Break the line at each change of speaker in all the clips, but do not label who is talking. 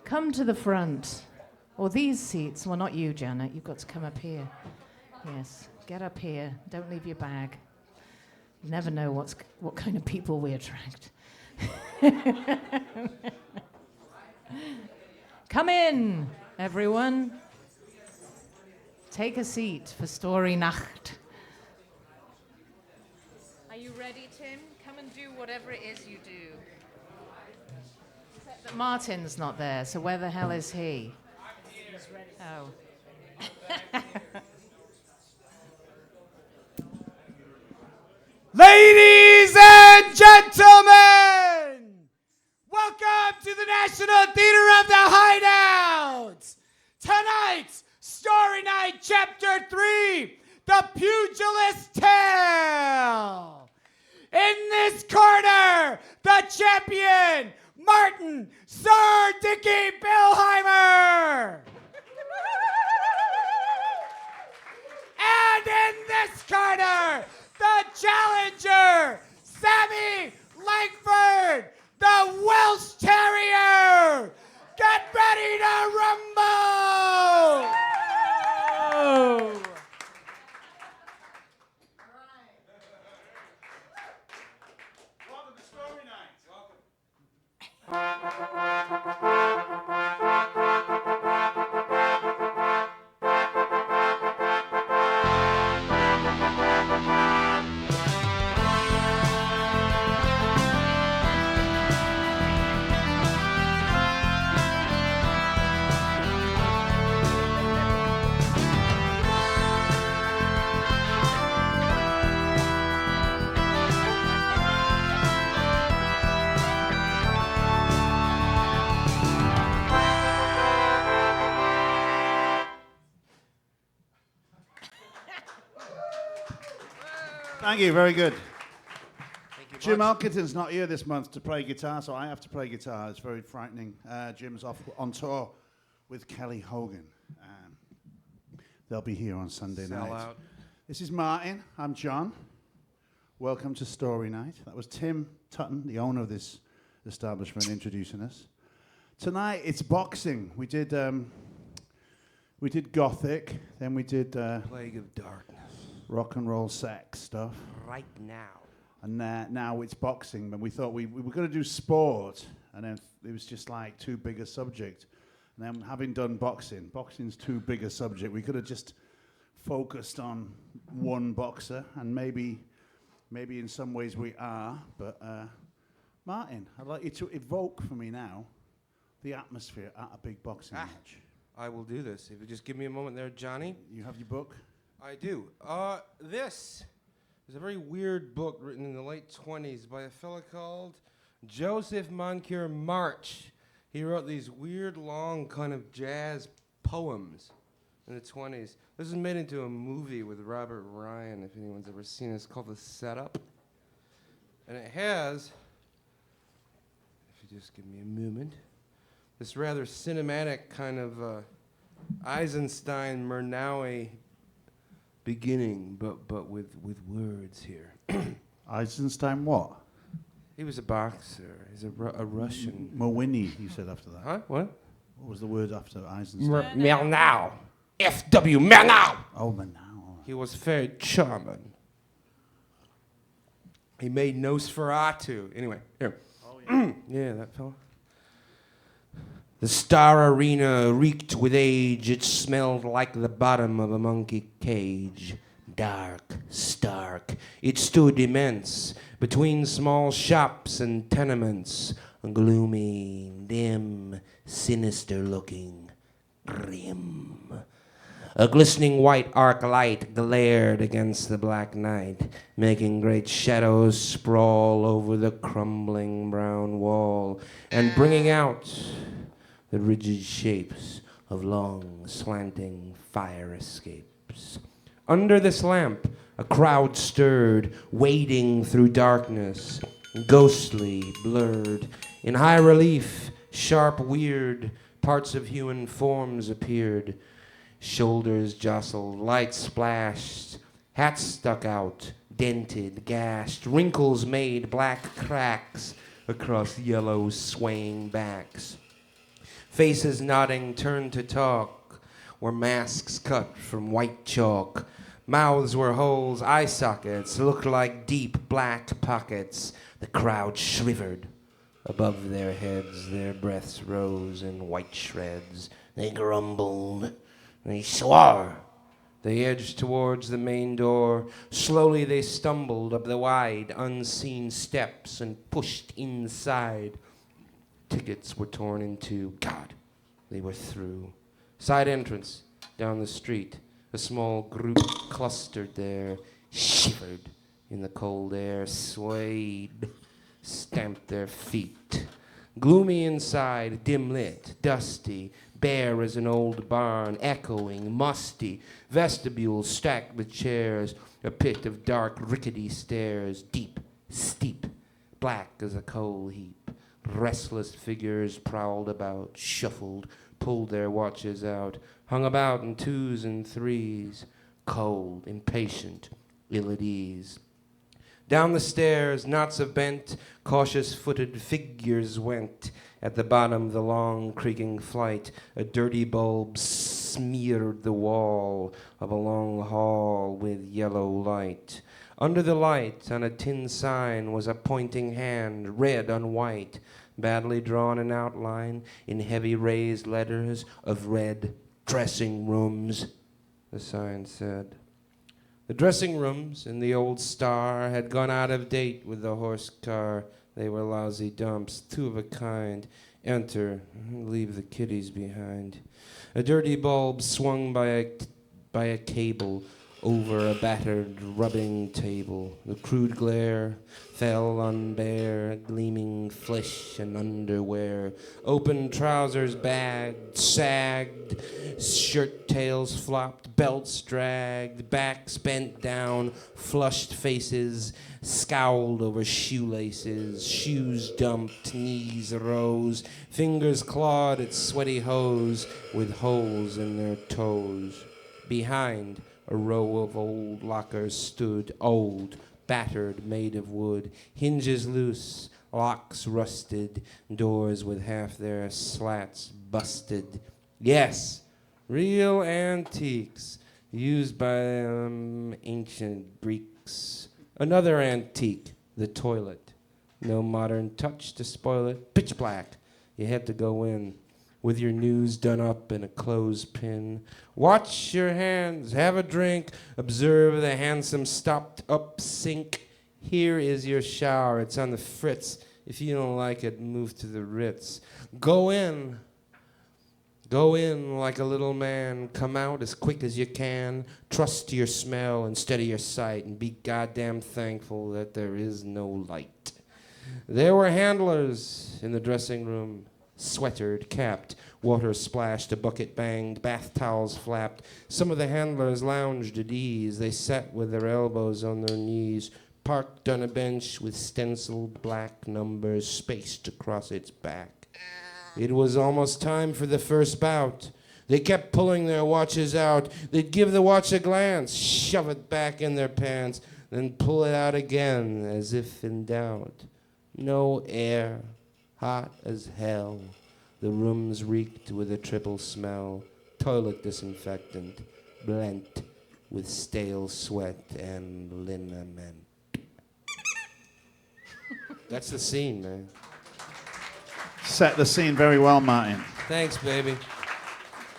Come to the front. Or these seats. Well, not you, Janet. You've got to come up here. Yes, get up here. Don't leave your bag. You never know what kind of people we attract. Come in, everyone. Take a seat for Story Nacht. Are you ready, Tim? Come and do whatever it is you do. Except that Martin's not there, so where the hell is he? He's ready. Oh.
Ladies and gentlemen, welcome to the National Theater of the Hideout. Tonight's Story Night, Chapter 3, The Pugilist Tale. In this corner, the champion, Martin Sir Dickie Billheimer. And in this corner, the challenger, Sammy Langford, the Welsh Terrier. Get ready to rumble! Welcome to Story Night. Thank you, very good.
Thank you
Jim
much.
Elkington's not here this month to play guitar, so I have to play guitar. It's very frightening. Jim's off on tour with Kelly Hogan. They'll be here on Sunday night.
Out.
This is Martin. I'm John. Welcome to Story Night. That was Tim Tuten, the owner of this establishment, introducing us. Tonight it's boxing. We did Gothic, then we did
Plague of Darkness.
rock and roll sex stuff.
Right now.
And now it's boxing. And we thought we were going to do sport, and then it was just like too big a subject. And then having done boxing's too big a subject. We could have just focused on one boxer, and maybe in some ways we are. But Martin, I'd like you to evoke for me now the atmosphere at a big boxing match.
I will do this. If you just give me a moment there, Johnny.
You have your book?
I do. This is a very weird book written in the late 20s by a fella called Joseph Moncure March. He wrote these weird, long kind of jazz poems in the 20s. This was made into a movie with Robert Ryan, if anyone's ever seen it. It's called The Setup. And it has, if you just give me a moment, this rather cinematic kind of Eisenstein-Murnau beginning, but with words here.
Eisenstein what?
He was a boxer. He's a Russian.
Mowini, you said after that.
Huh? What?
What was the word after Eisenstein?
Murnau. F.W. Murnau.
Oh, Murnau.
He was very charming. He made Nosferatu. Anyway, here.
Oh, yeah.
Yeah, that fella. The Star Arena reeked with age. It smelled like the bottom of a monkey cage. Dark, stark. It stood immense between small shops and tenements. Gloomy, dim, sinister looking, grim. A glistening white arc light glared against the black night, making great shadows sprawl over the crumbling brown wall and bringing out the rigid shapes of long, slanting fire escapes. Under this lamp, a crowd stirred, wading through darkness, ghostly, blurred. In high relief, sharp, weird, parts of human forms appeared. Shoulders jostled, lights splashed, hats stuck out, dented, gashed, wrinkles made black cracks across yellow swaying backs. Faces nodding, turned to talk, were masks cut from white chalk. Mouths were holes, eye sockets looked like deep black pockets. The crowd shivered. Above their heads, their breaths rose in white shreds. They grumbled. They swore. They edged towards the main door. Slowly they stumbled up the wide, unseen steps and pushed inside. Tickets were torn in two. God, they were through. Side entrance, down the street. A small group clustered there, shivered in the cold air, swayed, stamped their feet. Gloomy inside, dim lit, dusty, bare as an old barn, echoing, musty. Vestibules stacked with chairs, a pit of dark, rickety stairs, deep, steep, black as a coal heap. Restless figures prowled about, shuffled, pulled their watches out, hung about in twos and threes, cold, impatient, ill at ease. Down the stairs, knots of bent, cautious-footed figures went. At the bottom, the long, creaking flight, a dirty bulb smeared the wall of a long hall with yellow light. Under the light, on a tin sign, was a pointing hand, red on white, badly drawn in outline, in heavy raised letters of red, dressing rooms, the sign said. The dressing rooms in the old Star had gone out of date with the horse car. They were lousy dumps, two of a kind. Enter, leave the kiddies behind. A dirty bulb swung by a cable over a battered rubbing table. The crude glare fell on bare, gleaming flesh and underwear. Open trousers bagged, sagged, shirt tails flopped, belts dragged, backs bent down, flushed faces scowled over shoelaces, shoes dumped, knees rose, fingers clawed at sweaty hose with holes in their toes. Behind, a row of old lockers stood, old, battered, made of wood, hinges loose, locks rusted, doors with half their slats busted. Yes, real antiques, used by ancient Greeks. Another antique, the toilet. No modern touch to spoil it. Pitch black. You had to go in with your news done up in a clothespin. Watch your hands, have a drink, observe the handsome stopped up sink. Here is your shower, it's on the fritz. If you don't like it, move to the Ritz. Go in like a little man, come out as quick as you can, trust your smell instead of your sight, and be goddamn thankful that there is no light. There were handlers in the dressing room, sweatered, capped, water splashed, a bucket banged, bath towels flapped. Some of the handlers lounged at ease. They sat with their elbows on their knees, parked on a bench with stenciled black numbers spaced across its back. It was almost time for the first bout. They kept pulling their watches out. They'd give the watch a glance, shove it back in their pants, then pull it out again as if in doubt. No air. Hot as hell. The rooms reeked with a triple smell. Toilet disinfectant, blent with stale sweat and liniment. That's the scene, man.
Set the scene very well, Martin.
Thanks, baby.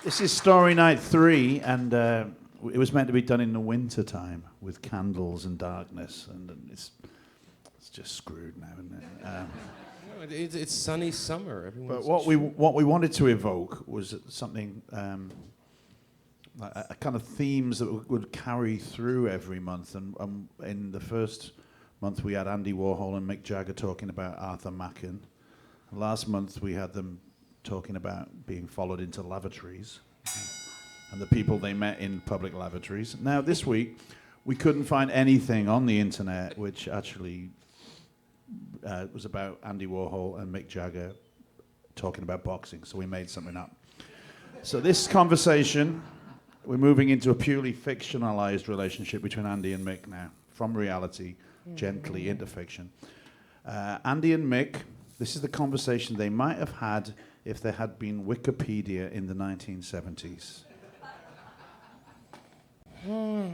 This is Story Night 3, and it was meant to be done in the winter time with candles and darkness, and it's just screwed now, isn't it?
It's sunny summer.
But what we wanted to evoke was something a kind of themes that would carry through every month. And in the first month we had Andy Warhol and Mick Jagger talking about Arthur Machen. Last month we had them talking about being followed into lavatories and the people they met in public lavatories. Now this week we couldn't find anything on the internet which actually was about Andy Warhol and Mick Jagger talking about boxing, so we made something up. So this conversation, we're moving into a purely fictionalized relationship between Andy and Mick now, from reality, gently into fiction. Andy and Mick, this is the conversation they might have had if there had been Wikipedia in the 1970s.
Do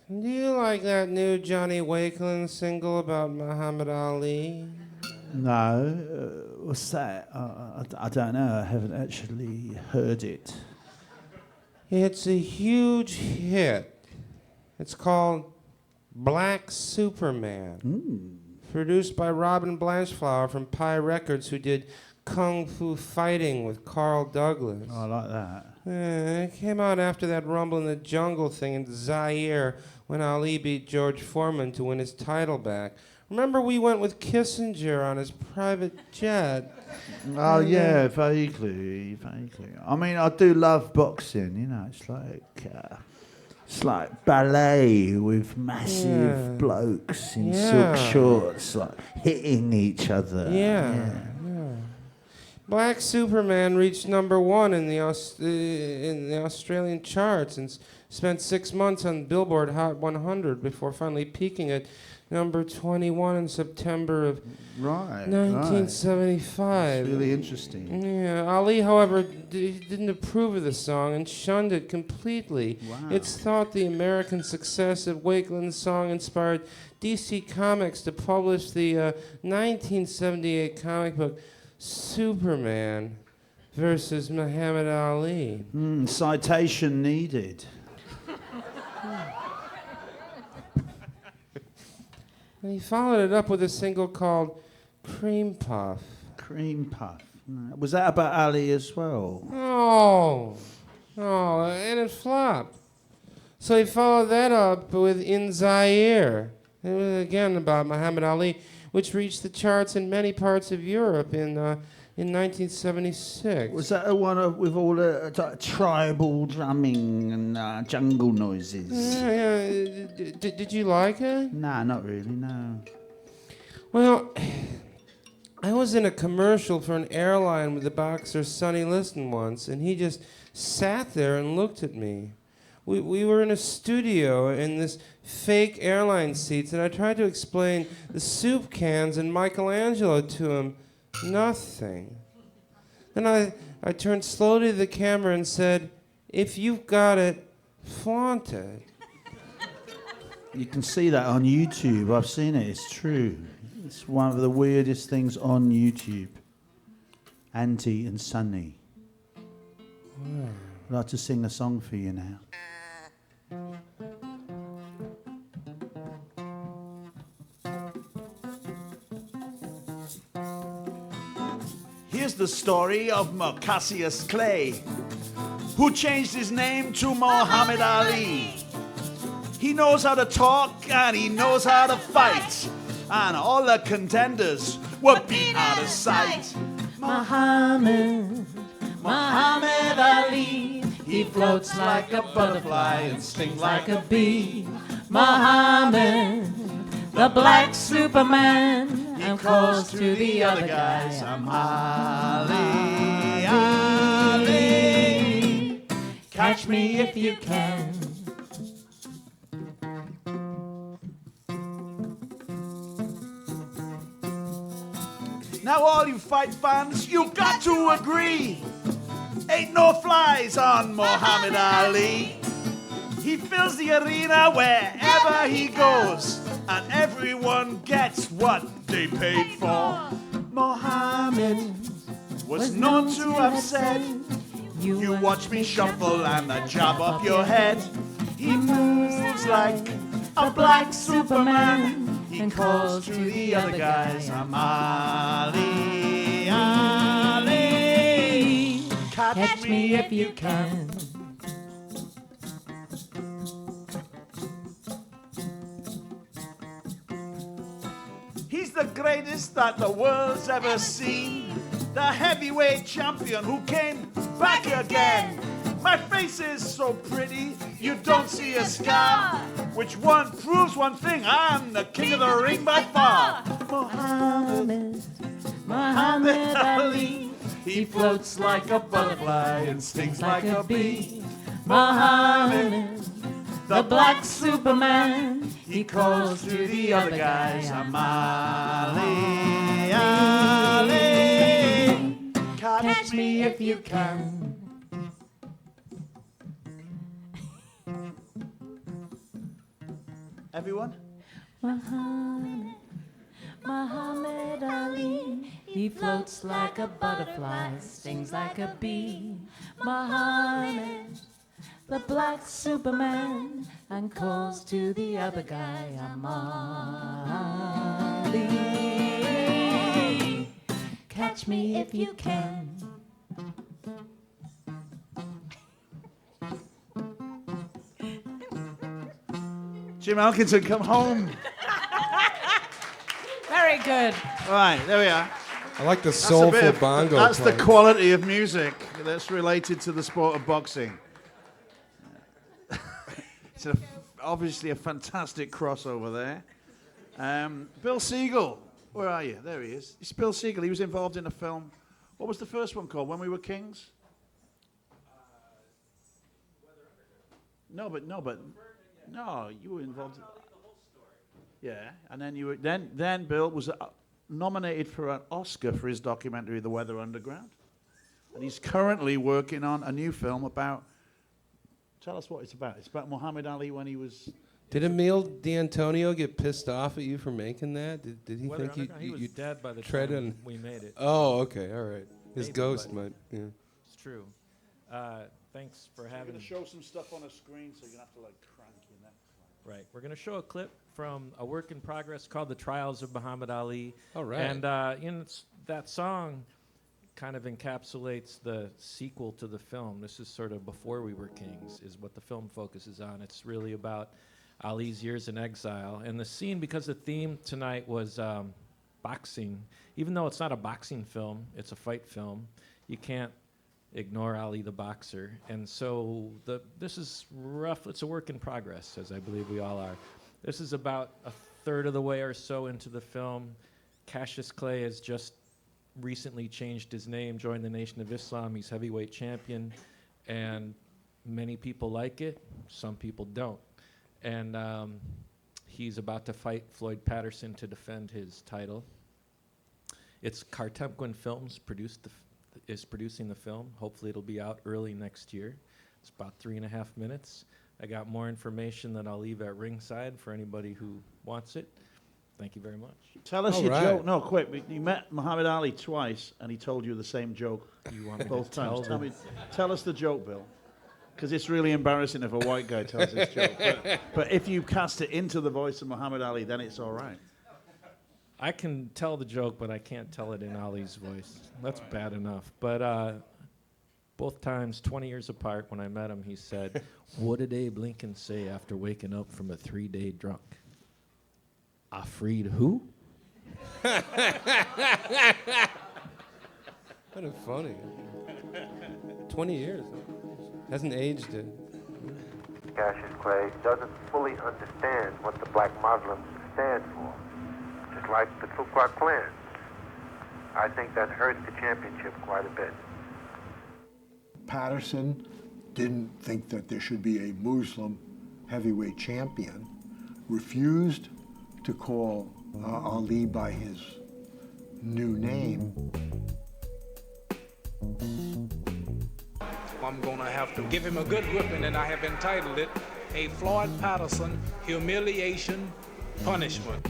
you like that new Johnny Wakelin single about Muhammad Ali?
No, what's that? I don't know. I haven't actually heard it.
It's a huge hit. It's called Black Superman. Produced by Robin Blanchflower from Pi Records, who did Kung Fu Fighting with Carl Douglas.
Oh, I like that.
It came out after that Rumble in the Jungle thing in Zaire when Ali beat George Foreman to win his title back. Remember we went with Kissinger on his private jet?
Oh, yeah, vaguely. I mean, I do love boxing, you know. It's like ballet with massive blokes in silk shorts, like hitting each other.
Yeah. Black Superman reached #1 in the Australian charts and spent 6 months on Billboard Hot 100 before finally peaking at number 21 in September of 1975.
It's really interesting.
Yeah, Ali, however, didn't approve of the song and shunned it completely.
Wow.
It's thought the American success of Wakelin's song inspired DC Comics to publish the 1978 comic book Superman versus Muhammad Ali.
Citation needed.
And he followed it up with a single called Cream Puff.
Cream Puff. Was that about Ali as well?
Oh, and it flopped. So he followed that up with In Zaire. It was again about Muhammad Ali, which reached the charts in many parts of Europe in 1976.
Was that the one with all the tribal drumming and jungle noises?
Yeah. Did you like it?
Nah, not really, no.
Well, I was in a commercial for an airline with the boxer Sonny Liston once, and he just sat there and looked at me. We were in a studio in this fake airline seats, and I tried to explain the soup cans and Michelangelo to him. Nothing. Then I turned slowly to the camera and said, "If you've got it, flaunt it."
You can see that on YouTube. I've seen it. It's true. It's one of the weirdest things on YouTube. Auntie and Sonny. I'd like to sing a song for you now. Here's the story of Cassius Clay, who changed his name to Muhammad Ali. He knows how to talk and he knows how to fight, and all the contenders were beat out of sight.
Muhammad Ali, he floats like a butterfly and stings like a bee. Muhammad, the black Superman, and calls to the other guys, I'm Ali, Ali, catch me if you can.
Now all you fight fans, you got to agree, ain't no flies on Muhammad Ali. He fills the arena wherever he goes, and everyone gets what they paid for. Muhammad was known to have said, you watch me shuffle and I chop off your head. He moves like a black Superman. He calls to the other guys, I'm Ali, Ali, catch me if you can. He's the greatest that the world's ever seen, the heavyweight champion who came back again. My face is so pretty, you don't see a scar, which one proves one thing, I'm the king of the ring by far. Muhammad Ali, he floats like a butterfly and stings like a bee. Muhammad, the black Superman, he calls to the other guys, I'm Ali, Ali,
Catch me if you can.
Everyone?
Muhammad Ali, he floats like a butterfly, stings like a bee. Muhammad, the black Superman, and calls to the other guy, I'm Ali. Catch me if you can.
Jim Elkinson, come home.
Very good.
Right, there we are.
I like the
That's a
soulful
bit of-
bongo.
That's the
playing.
quality of music that's related to the sport of boxing. It's obviously a fantastic crossover there. Bill Siegel, where are you? There he is. It's Bill Siegel. He was involved in a film. What was the first one called? When We Were Kings? No, you were involved. Yeah, and then you were then Bill was nominated for an Oscar for his documentary The Weather Underground, and he's currently working on a new film about. Tell us what it's about. It's about Muhammad Ali when he was.
Did Emil D'Antonio get pissed off at you for making that? Did he
Weather
think
Underground, he was dead by the
tread
time
on-
we made it.
Oh, okay, all right. His
Maybe,
ghost
but-
might. Yeah.
It's true. Thanks for
We're
having
going to show some stuff on a screen, so you're going to have to like crank your neck.
Right. We're going to show a clip from a work in progress called The Trials of Muhammad Ali.
All right.
And that song kind of encapsulates the sequel to the film. This is sort of Before We Were Kings is what the film focuses on. It's really about Ali's years in exile. And the scene, because the theme tonight was boxing, even though it's not a boxing film, it's a fight film, you can't ignore Ali the boxer. And so this is rough. It's a work in progress, as I believe we all are. This is about a third of the way or so into the film. Cassius Clay has just recently changed his name, joined the Nation of Islam. He's heavyweight champion, and many people like it. Some people don't. And he's about to fight Floyd Patterson to defend his title. It's Cartemquin Films is producing the film. Hopefully it'll be out early next year. It's about 3.5 minutes. I got more information that I'll leave at ringside for anybody who wants it. Thank you very much.
Tell us
All
your
right.
joke. No, quick. You met Muhammad Ali twice, and he told you the same joke
You want me
both
to tell
times.
them?
Tell us the joke, Bill. Because it's really embarrassing if a white guy tells his joke. But if you cast it into the voice of Muhammad Ali, then it's all right.
I can tell the joke, but I can't tell it in Ali's voice. That's bad enough. But both times, 20 years apart, when I met him, he said, "What did Abe Lincoln say after waking up from a 3-day drunk? I freed who?"
Kind of funny. 20 years. Hasn't aged it.
Cassius Clay doesn't fully understand what the black Muslims stand for, just like the Ku Klux Klan. I think that hurt the championship quite a bit.
Patterson didn't think that there should be a Muslim heavyweight champion, refused to call Ali by his new name.
I'm going to have to give him a good whipping, and I have entitled it A Floyd Patterson Humiliation Punishment.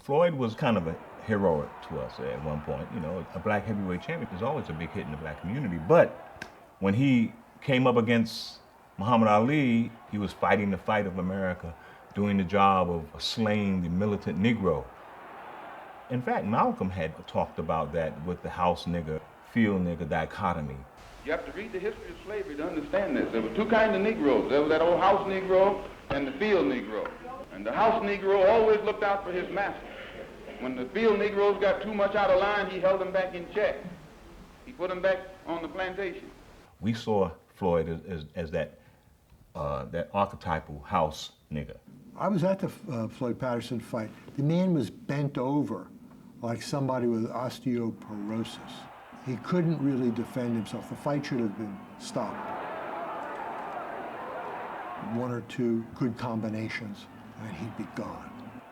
Floyd was kind of a heroic to us at one point. You know, a black heavyweight champion is always a big hit in the black community. But when he came up against Muhammad Ali, he was fighting the fight of America, doing the job of slaying the militant Negro. In fact, Malcolm had talked about that with the house nigger, field nigger dichotomy.
You have to read the history of slavery to understand this. There were two kinds of Negroes. There was that old house Negro and the field Negro. And the house Negro always looked out for his master. When the field Negroes got too much out of line, he held them back in check. He put them back on the plantation.
We saw Floyd as that archetypal house nigger.
I was at the Floyd Patterson fight. The man was bent over like somebody with osteoporosis. He couldn't really defend himself. The fight should have been stopped. one or two good combinations, and he'd be gone.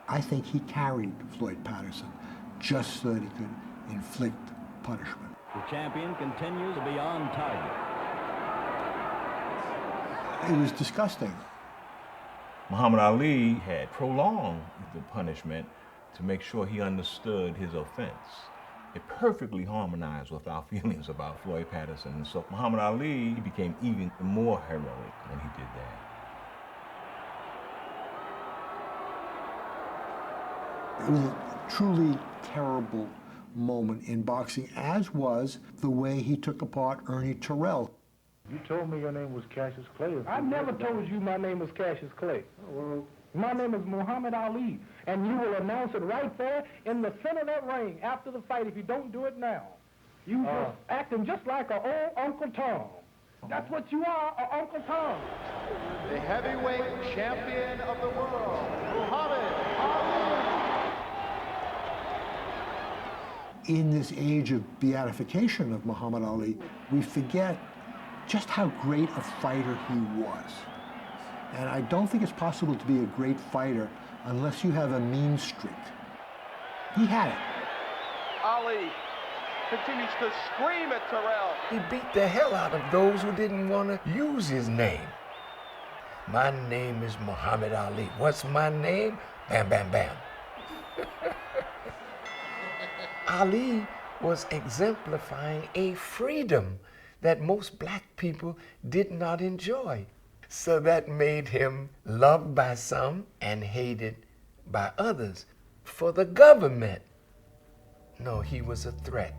I think he carried Floyd Patterson just so that he could inflict punishment.
The champion continues to be on target.
It was disgusting.
Muhammad Ali had prolonged the punishment to make sure he understood his offense. It perfectly harmonized with our feelings about Floyd Patterson. And so Muhammad Ali became even more heroic when he did that.
It was a truly terrible moment in boxing, as was the way he took apart Ernie Terrell.
You told me your name was Cassius Clay. I never told you my name was Cassius Clay. Well, my name is Muhammad Ali, and you will announce it right there in the center of that ring after the fight if you don't do it now. You just acting just like an old Uncle Tom. That's what you are, Uncle Tom.
The heavyweight champion of the world, Muhammad Ali.
In this age of beatification of Muhammad Ali, we forget just how great a fighter he was. And I don't think it's possible to be a great fighter unless you have a mean streak. He had it.
Ali continues to scream at Terrell.
He beat the hell out of those who didn't want to use his name. My name is Muhammad Ali. What's my name? Bam, bam, bam. Ali was exemplifying a freedom that most black people did not enjoy. So that made him loved by some and hated by others. For the government, no, he was a threat.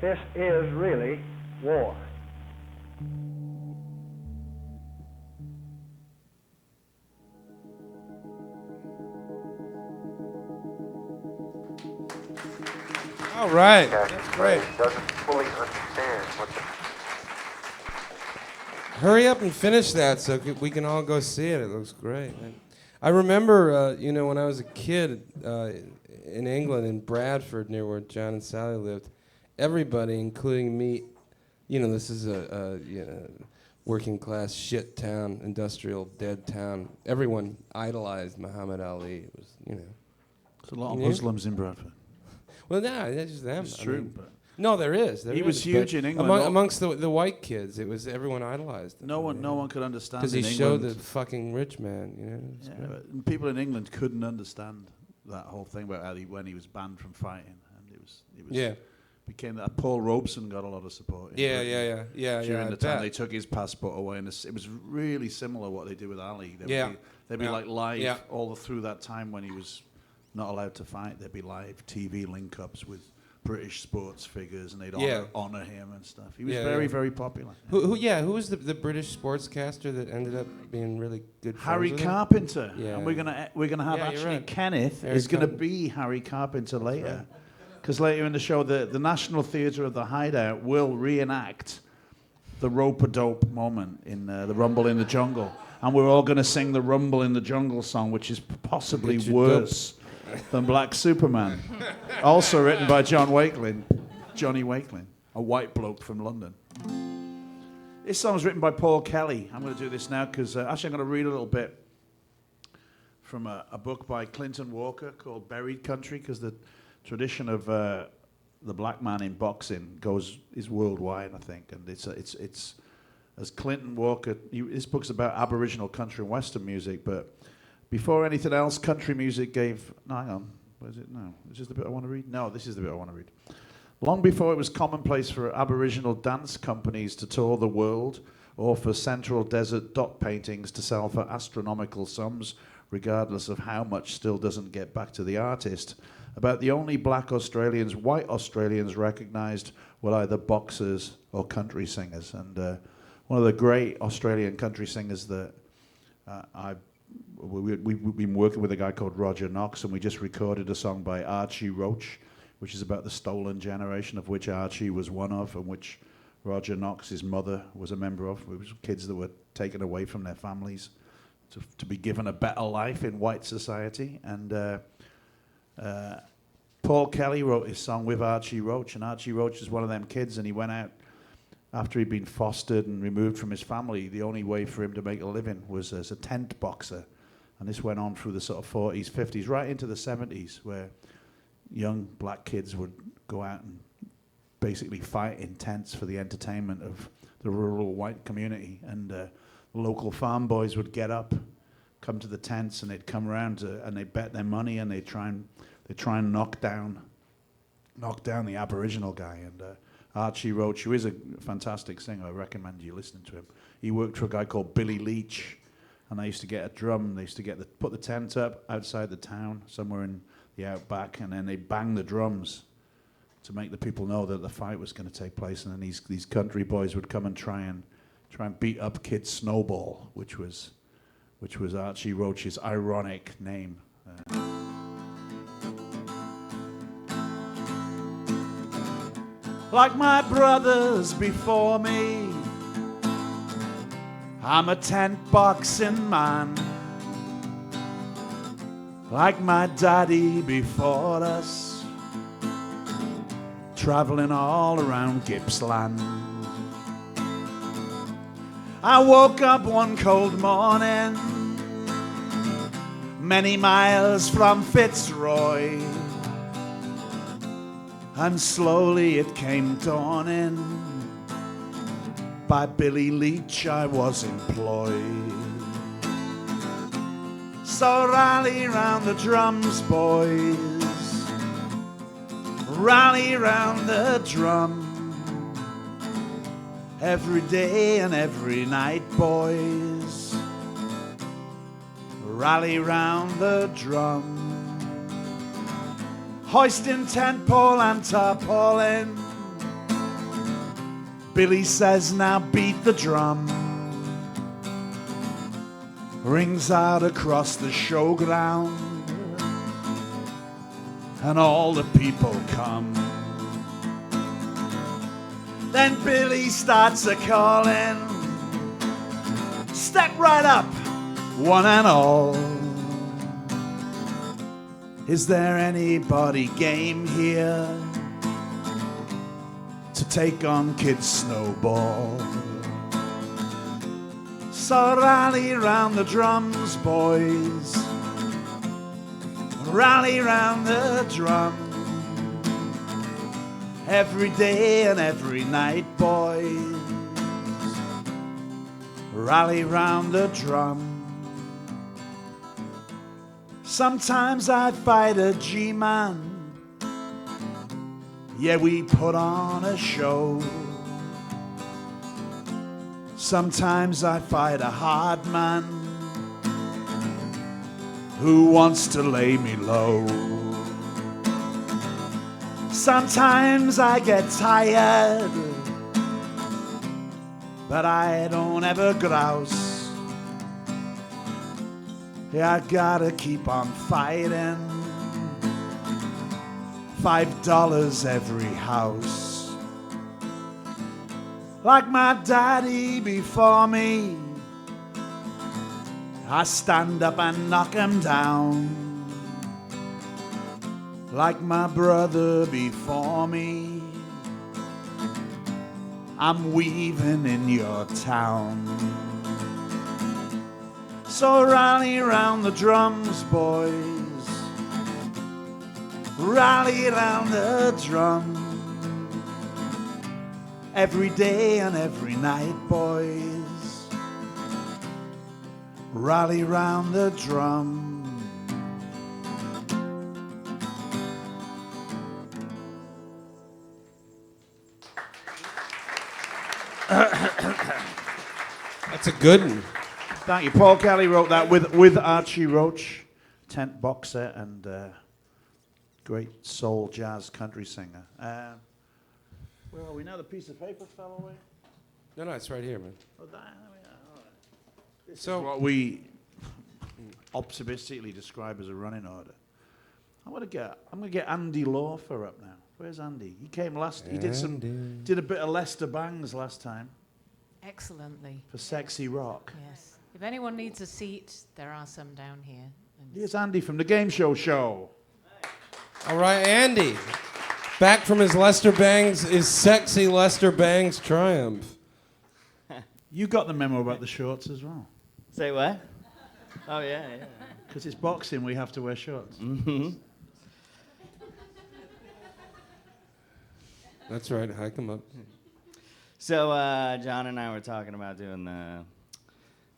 This is really war.
All right, that's great.
Doesn't fully understand what the...
Hurry up and finish that so we can all go see it. It looks great. I remember, when I was a kid in England, in Bradford, near where John and Sally lived, everybody, including me, this is a working class shit town, industrial dead town. Everyone idolized Muhammad Ali. It was,
There's a lot of Muslims in Bradford.
Well, no, that's just them.
It's true. But
no, there is.
He was huge in England.
Amongst the white kids, it was everyone idolized him.
No one could understand.
Because he showed the fucking rich man,
But people in England couldn't understand that whole thing about Ali when he was banned from fighting, and it was became that. Paul Robeson got a lot of support. During the time they took his passport away, and it was really similar what they did with Ali. They'd be like live all through that time when he was not allowed to fight. There'd be live TV link-ups with British sports figures, and they'd honor him and stuff. He was very, very popular.
Who was the British sportscaster that ended up being really good?
Harry
friends with
Carpenter.
him? Yeah.
And we're gonna have actually Kenneth is gonna be Harry Carpenter later, because later in the show the National Theatre of the Hideout will reenact the rope-a-dope moment in the Rumble in the Jungle, and we're all gonna sing the Rumble in the Jungle song, which is possibly worse than Black Superman. Also written by Johnny Wakelin, a white bloke from London. This song was written by Paul Kelly. I'm going to do this now because actually I'm going to read a little bit from a book by Clinton Walker called Buried Country, because the tradition of the black man in boxing is worldwide, I think, and it's as Clinton Walker. This book's about Aboriginal country and Western music, but before anything else, country music gave... No, hang on. Where is it? No. Is this the bit I want to read? No, this is the bit I want to read. Long before it was commonplace for Aboriginal dance companies to tour the world or for Central Desert dot paintings to sell for astronomical sums, regardless of how much still doesn't get back to the artist, about the only black Australians white Australians recognised were either boxers or country singers. And one of the great Australian country singers that we've been working with a guy called Roger Knox, and we just recorded a song by Archie Roach, which is about the stolen generation of which Archie was one of, and which Roger Knox, his mother, was a member of. It was kids that were taken away from their families to be given a better life in white society. And Paul Kelly wrote his song with Archie Roach, and Archie Roach is one of them kids, and he went out after he'd been fostered and removed from his family, the only way for him to make a living was as a tent boxer. And this went on through the sort of 40s, 50s, right into the 70s, where young black kids would go out and basically fight in tents for the entertainment of the rural white community. And local farm boys would get up, come to the tents, and they'd come around and they'd bet their money, and they'd try and knock down the Aboriginal guy. And Archie Roach, who is a fantastic singer, I recommend you listening to him. He worked for a guy called Billy Leach, and they used to get a drum. They used to put the tent up outside the town, somewhere in the outback, and then they'd bang the drums to make the people know that the fight was going to take place. And then these country boys would come and try and beat up Kid Snowball, which was Archie Roach's ironic name. Like my brothers before me, I'm a tent boxing man. Like my daddy before us, traveling all around Gippsland. I woke up one cold morning, many miles from Fitzroy, and slowly it came dawning, by Billy Leach I was employed. So rally round the drums, boys, rally round the drum, every day and every night, boys, rally round the drum. Hoisting tent pole and tarpaulin, Billy says now beat the drum. Rings out across the showground, and all the people come. Then Billy starts a-calling, step right up, one and all. Is there anybody game here to take on Kid Snowball? So rally round the drums, boys, rally round the drum, every day and every night, boys, rally round the drum. Sometimes I fight a G-man, yeah, we put on a show. Sometimes I fight a hard man who wants to lay me low. Sometimes I get tired, but I don't ever grouse. Yeah, I gotta keep on fighting. $5 every house. Like my daddy before me, I stand up and knock him down. Like my brother before me, I'm weaving in your town. So rally round the drums, boys, rally round the drum, every day and every night, boys, rally round the drum.
That's a good one.
Thank you. Paul Kelly wrote that with Archie Roach, tent boxer and great soul jazz country singer. Where are we now? The piece of paper fell away?
No, it's right here, man.
Oh, there we are. All right. This
So
is what we optimistically describe as a running order. I'm gonna get Andy Lawfer up now. Where's Andy? He came last. He did a bit of Lester Bangs last time.
Excellently.
For Sexy Rock.
Yes. If anyone needs a seat, there are some down here.
Here's Andy from the Game Show Show.
All right, Andy. Back from his sexy Lester Bangs triumph.
You got the memo about the shorts as well.
Say what? Oh, yeah.
Because it's boxing, we have to wear shorts.
Mm-hmm.
That's right, hike him up.
So John and I were talking about doing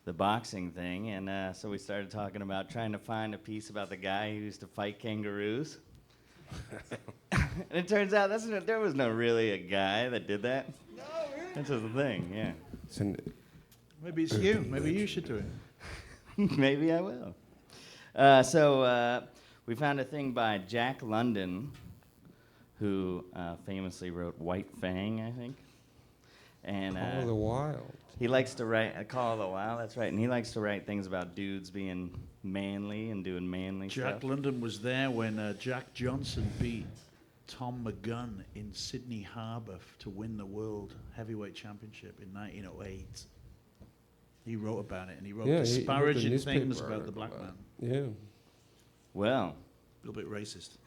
the boxing thing, and so we started talking about trying to find a piece about the guy who used to fight kangaroos. And it turns out there was no really a guy that did that. No, really? That's just the thing, yeah.
Maybe it's you. Maybe you should do it.
Maybe I will. So we found a thing by Jack London, who famously wrote White Fang, I think. And
Call of the Wild.
He likes to write Call of the Wild. That's right, and he likes to write things about dudes being manly and doing manly stuff.
Jack London was there when Jack Johnson beat Tom McGunn in Sydney Harbour to win the World Heavyweight Championship in 1908. He wrote about it, and he wrote disparaging things about the black man.
Yeah.
Well.
A little bit racist.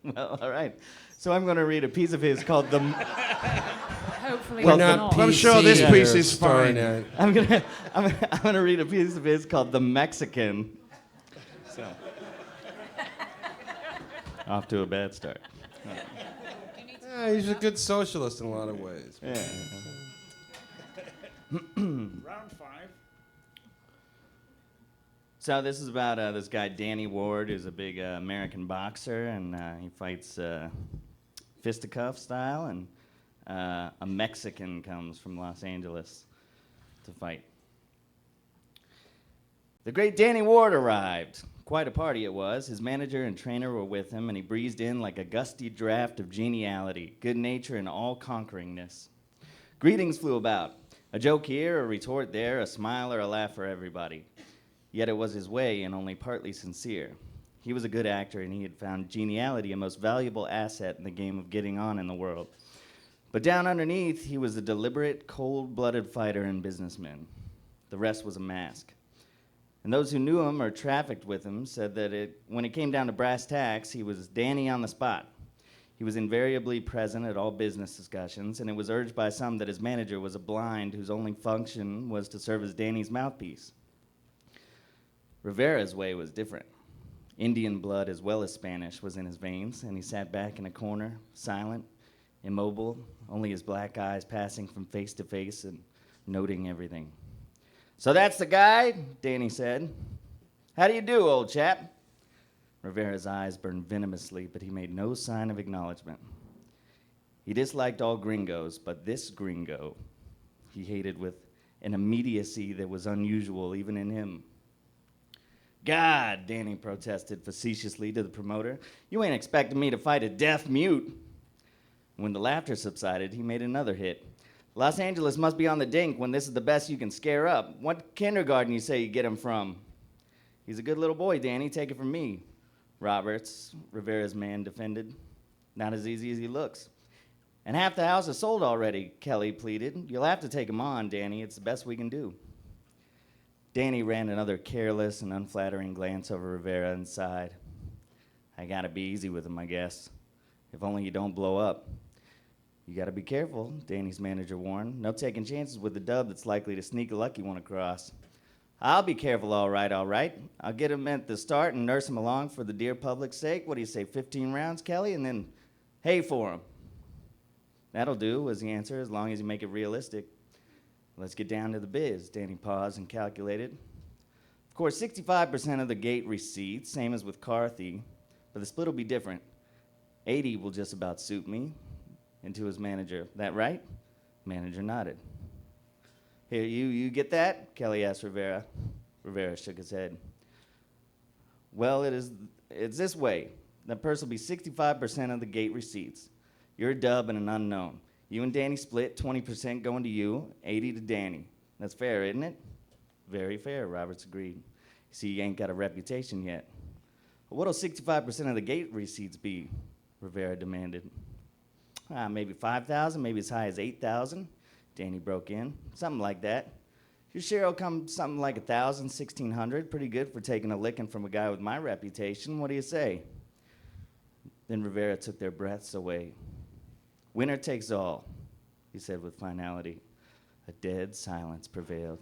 Well, all right. So I'm going to read a piece of his called the.
Hopefully,
well, not. I'm sure this piece is fine.
I'm gonna read a piece of his called "The Mexican." So, off to a bad start.
Yeah, he's a good socialist in a lot of ways.
Yeah.
Round 5.
So this is about this guy Danny Ward, who's a big American boxer, and he fights fisticuff style, and a Mexican comes from Los Angeles to fight. The great Danny Ward arrived. Quite a party it was. His manager and trainer were with him, and he breezed in like a gusty draft of geniality, good nature, and all-conqueringness. Greetings flew about. A joke here, a retort there, a smile or a laugh for everybody. Yet it was his way and only partly sincere. He was a good actor, and he had found geniality a most valuable asset in the game of getting on in the world. But down underneath, he was a deliberate, cold-blooded fighter and businessman. The rest was a mask. And those who knew him or trafficked with him said that when it came down to brass tacks, he was Danny on the spot. He was invariably present at all business discussions, and it was urged by some that his manager was a blind whose only function was to serve as Danny's mouthpiece. Rivera's way was different. Indian blood as well as Spanish was in his veins, and he sat back in a corner, silent, immobile, only his black eyes passing from face to face and noting everything. "So that's the guy," Danny said. "How do you do, old chap?" Rivera's eyes burned venomously, but he made no sign of acknowledgement. He disliked all gringos, but this gringo he hated with an immediacy that was unusual even in him. "God," Danny protested facetiously to the promoter, "you ain't expecting me to fight a deaf mute." When the laughter subsided, he made another hit. "Los Angeles must be on the dink when this is the best you can scare up. What kindergarten you say you get him from?" "He's a good little boy, Danny, take it from me." "Roberts," Rivera's man defended. "Not as easy as he looks." "And half the house is sold already," Kelly pleaded. "You'll have to take him on, Danny. It's the best we can do." Danny ran another careless and unflattering glance over Rivera and sighed. "I gotta be easy with him, I guess. If only you don't blow up." "You gotta be careful," Danny's manager warned. "No taking chances with a dub that's likely to sneak a lucky one across." "I'll be careful, all right, all right. I'll get him at the start and nurse him along for the dear public's sake. What do you say, 15 rounds, Kelly? And then hay for him." "That'll do," was the answer, "as long as you make it realistic." "Let's get down to the biz." Danny paused and calculated. "Of course, 65% of the gate receipts, same as with Carthy, but the split will be different. 80 will just about suit me." And to his manager, "That right?" Manager nodded. "Here, you get that?" Kelly asked Rivera. Rivera shook his head. "Well, it's this way. The purse will be 65% of the gate receipts. You're a dub and an unknown. You and Danny split, 20% going to you, 80 to Danny. That's fair, isn't it?" "Very fair," Roberts agreed. "You see, you ain't got a reputation yet." "Well, what'll 65% of the gate receipts be?" Rivera demanded. "Maybe 5,000, maybe as high as 8,000. Danny broke in. "Something like that. Your share will come something like 1,000, 1,600. Pretty good for taking a licking from a guy with my reputation. What do you say?" Then Rivera took their breaths away. "Winner takes all," he said with finality. A dead silence prevailed.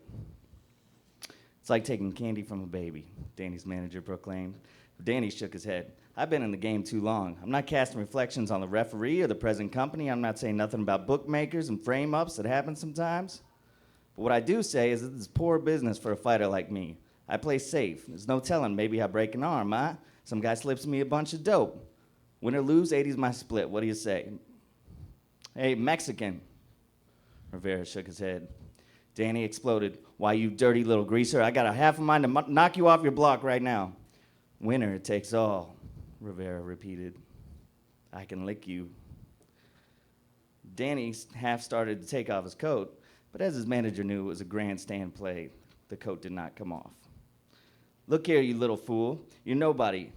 "It's like taking candy from a baby," Danny's manager proclaimed. Danny shook his head. "I've been in the game too long. I'm not casting reflections on the referee or the present company. I'm not saying nothing about bookmakers and frame-ups that happen sometimes. But what I do say is that this is poor business for a fighter like me. I play safe. There's no telling. Maybe I break an arm, huh? Some guy slips me a bunch of dope. Win or lose, 80's my split. What do you say?" "Hey, Mexican." Rivera shook his head. Danny exploded. "Why, you dirty little greaser, I got a half a mind to knock you off your block right now." "Winner takes all," Rivera repeated. "I can lick you." Danny half started to take off his coat, but as his manager knew, it was a grandstand play. The coat did not come off. "Look here, you little fool. You're nobody.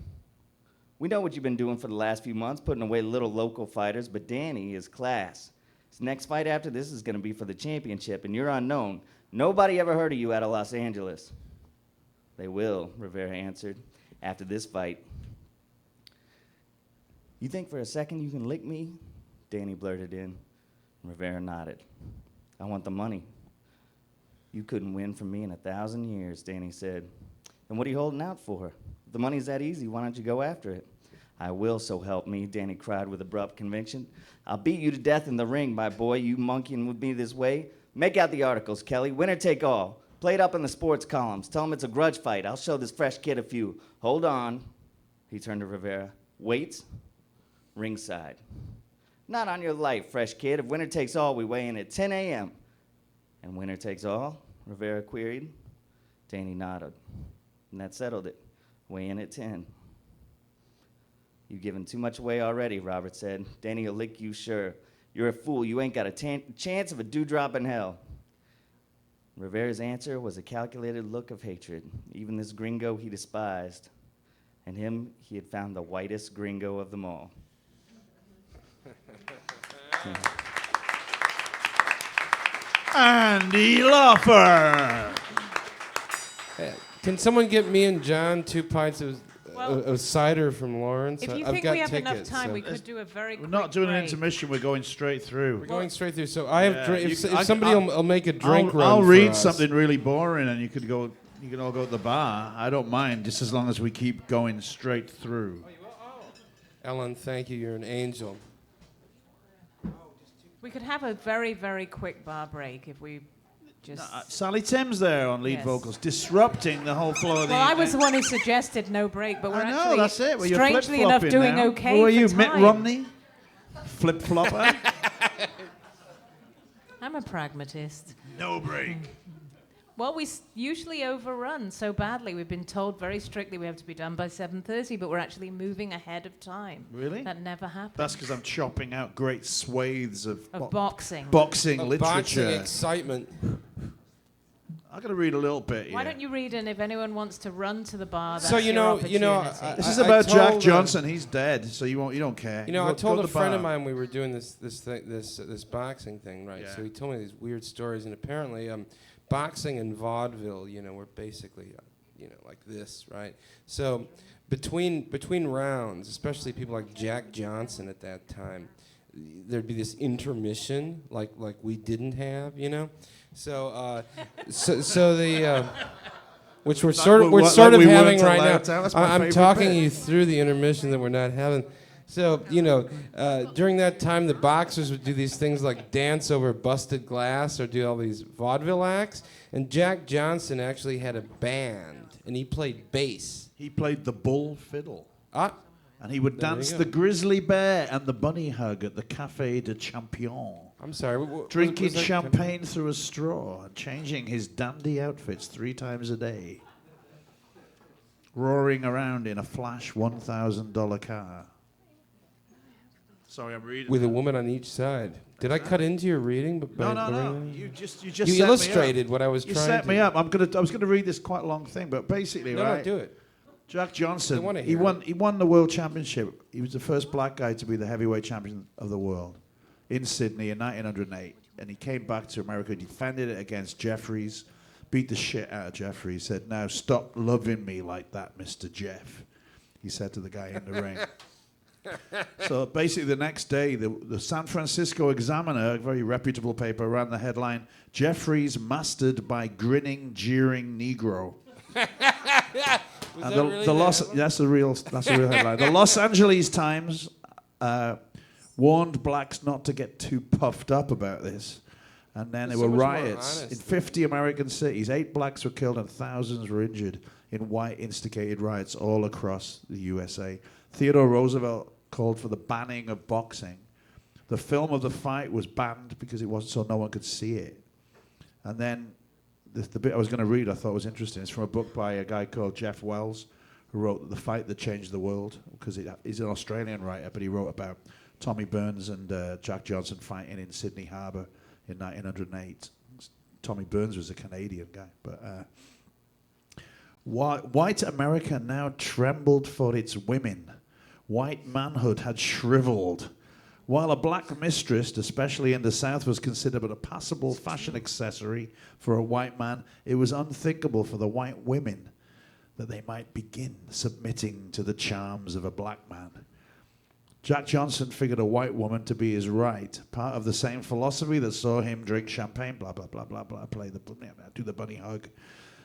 We know what you've been doing for the last few months, putting away little local fighters, but Danny is class. His next fight after this is going to be for the championship, and you're unknown. Nobody ever heard of you out of Los Angeles." "They will," Rivera answered, "after this fight." "You think for a second you can lick me?" Danny blurted in. Rivera nodded. "I want the money." "You couldn't win from me in 1,000 years, Danny said. "Then what are you holding out for? If the money's that easy, why don't you go after it?" "I will, so help me," Danny cried with abrupt conviction. "I'll beat you to death in the ring, my boy, you monkeying with me this way. Make out the articles, Kelly. Winner take all. Play it up in the sports columns. Tell them it's a grudge fight. I'll show this fresh kid a few. Hold on." He turned to Rivera. "Weights? Ringside." "Not on your life, fresh kid. If winner takes all, we weigh in at 10 a.m. "And winner takes all?" Rivera queried. Danny nodded. "And that settled it. Weigh in at 10. "You've given too much away already," Robert said. "Danny will lick you, sure. You're a fool. You ain't got a chance of a dewdrop in hell." Rivera's answer was a calculated look of hatred. Even this gringo he despised. And him, he had found the whitest gringo of them all.
Andy Lawfer.
Hey, can someone get me and John 2 pints of cider from Lawrence?
If you
I've
think
got
we have
tickets,
enough time,
so
we could do a very quick
We're not doing an
break.
intermission. We're going straight through.
We're going straight through. So I have if somebody
I'll-
will make a drink run
I'll
for
read
us.
something really boring, and you can all go to the bar. I don't mind, just as long as we keep going straight through.
Ellen, thank you. You're an angel.
We could have a very, very quick bar break if we just...
Sally Tim's there on lead
Yes.
vocals, disrupting the whole flow of the
Well, I
evening.
was the one who suggested no break, but we're
I know,
actually,
that's it. Well, you're
strangely enough,
flip-flopping
doing
now.
okay
Who are
for
you,
time.
Mitt Romney? Flip-flopper?
I'm a pragmatist.
No break.
Well, we usually overrun so badly. We've been told very strictly we have to be done by 7:30, but we're actually moving ahead of time.
Really?
That never happens.
That's because I'm chopping out great swathes of
boxing.
Boxing
Of
literature.
boxing excitement.
I'm going to read a little bit here.
Why don't you read in if anyone wants to run to the bar? That's
So, you
your
know,
opportunity.
This is about Jack Johnson. He's dead, so you don't care.
You know,
Go-
I told
go
a
to the
friend of
bar.
mine we were doing this boxing thing, right?
Yeah.
So he told me these weird stories, and apparently, boxing and vaudeville, were basically, like this, right? So between rounds, especially people like Jack Johnson at that time, there'd be this intermission, like we didn't have, So so the which we're sort of having right now.
That's my
I'm
favorite
talking
bit.
you through the intermission that we're not having. So, during that time, the boxers would do these things like dance over busted glass or do all these vaudeville acts. And Jack Johnson actually had a band, and he played bass.
He played the bull fiddle. And he would
There you
dance
go.
the grizzly bear and the bunny hug at the Café de Champion.
I'm sorry.
Drinking
was that-
champagne through a straw and changing his dandy outfits 3 times a day. Roaring around in a flash $1,000 car. Sorry, I'm reading.
With a woman on each side. Did I cut into your reading?
No. You just
You
set me
illustrated
up.
what I was
You
trying
set
to.
me up. I was gonna read this quite long thing, but basically,
No,
right?
do it.
Jack
They
Johnson.
wanna
He
hear
won. He won the world championship. He was the first black guy to be the heavyweight champion of the world in Sydney in 1908. And he came back to America, defended it against Jeffries, beat the shit out of Jeffries. Said, "Now stop loving me like that, Mr. Jeff." He said to the guy in the ring. So basically the next day, the San Francisco Examiner, a very reputable paper, ran the headline, "Jeffries mastered by grinning, jeering Negro." That's a real headline. The Los Angeles Times warned blacks not to get too puffed up about this. And then there were riots in 50 American cities. 8 blacks were killed and thousands were injured in white-instigated riots all across the USA. Theodore Roosevelt called for the banning of boxing. The film of the fight was banned because it wasn't so no one could see it. And then the bit I was going to read I thought was interesting. It's from a book by a guy called Jeff Wells, who wrote The Fight That Changed the World, because he's an Australian writer, but he wrote about Tommy Burns and Jack Johnson fighting in Sydney Harbour in 1908. Tommy Burns was a Canadian guy. But white America now trembled for its women. White manhood had shriveled. While a black mistress, especially in the South, was considered a passable fashion accessory for a white man, it was unthinkable for the white women that they might begin submitting to the charms of a black man. Jack Johnson figured a white woman to be his right, part of the same philosophy that saw him drink champagne, blah, blah, blah, blah, blah, do the bunny hug.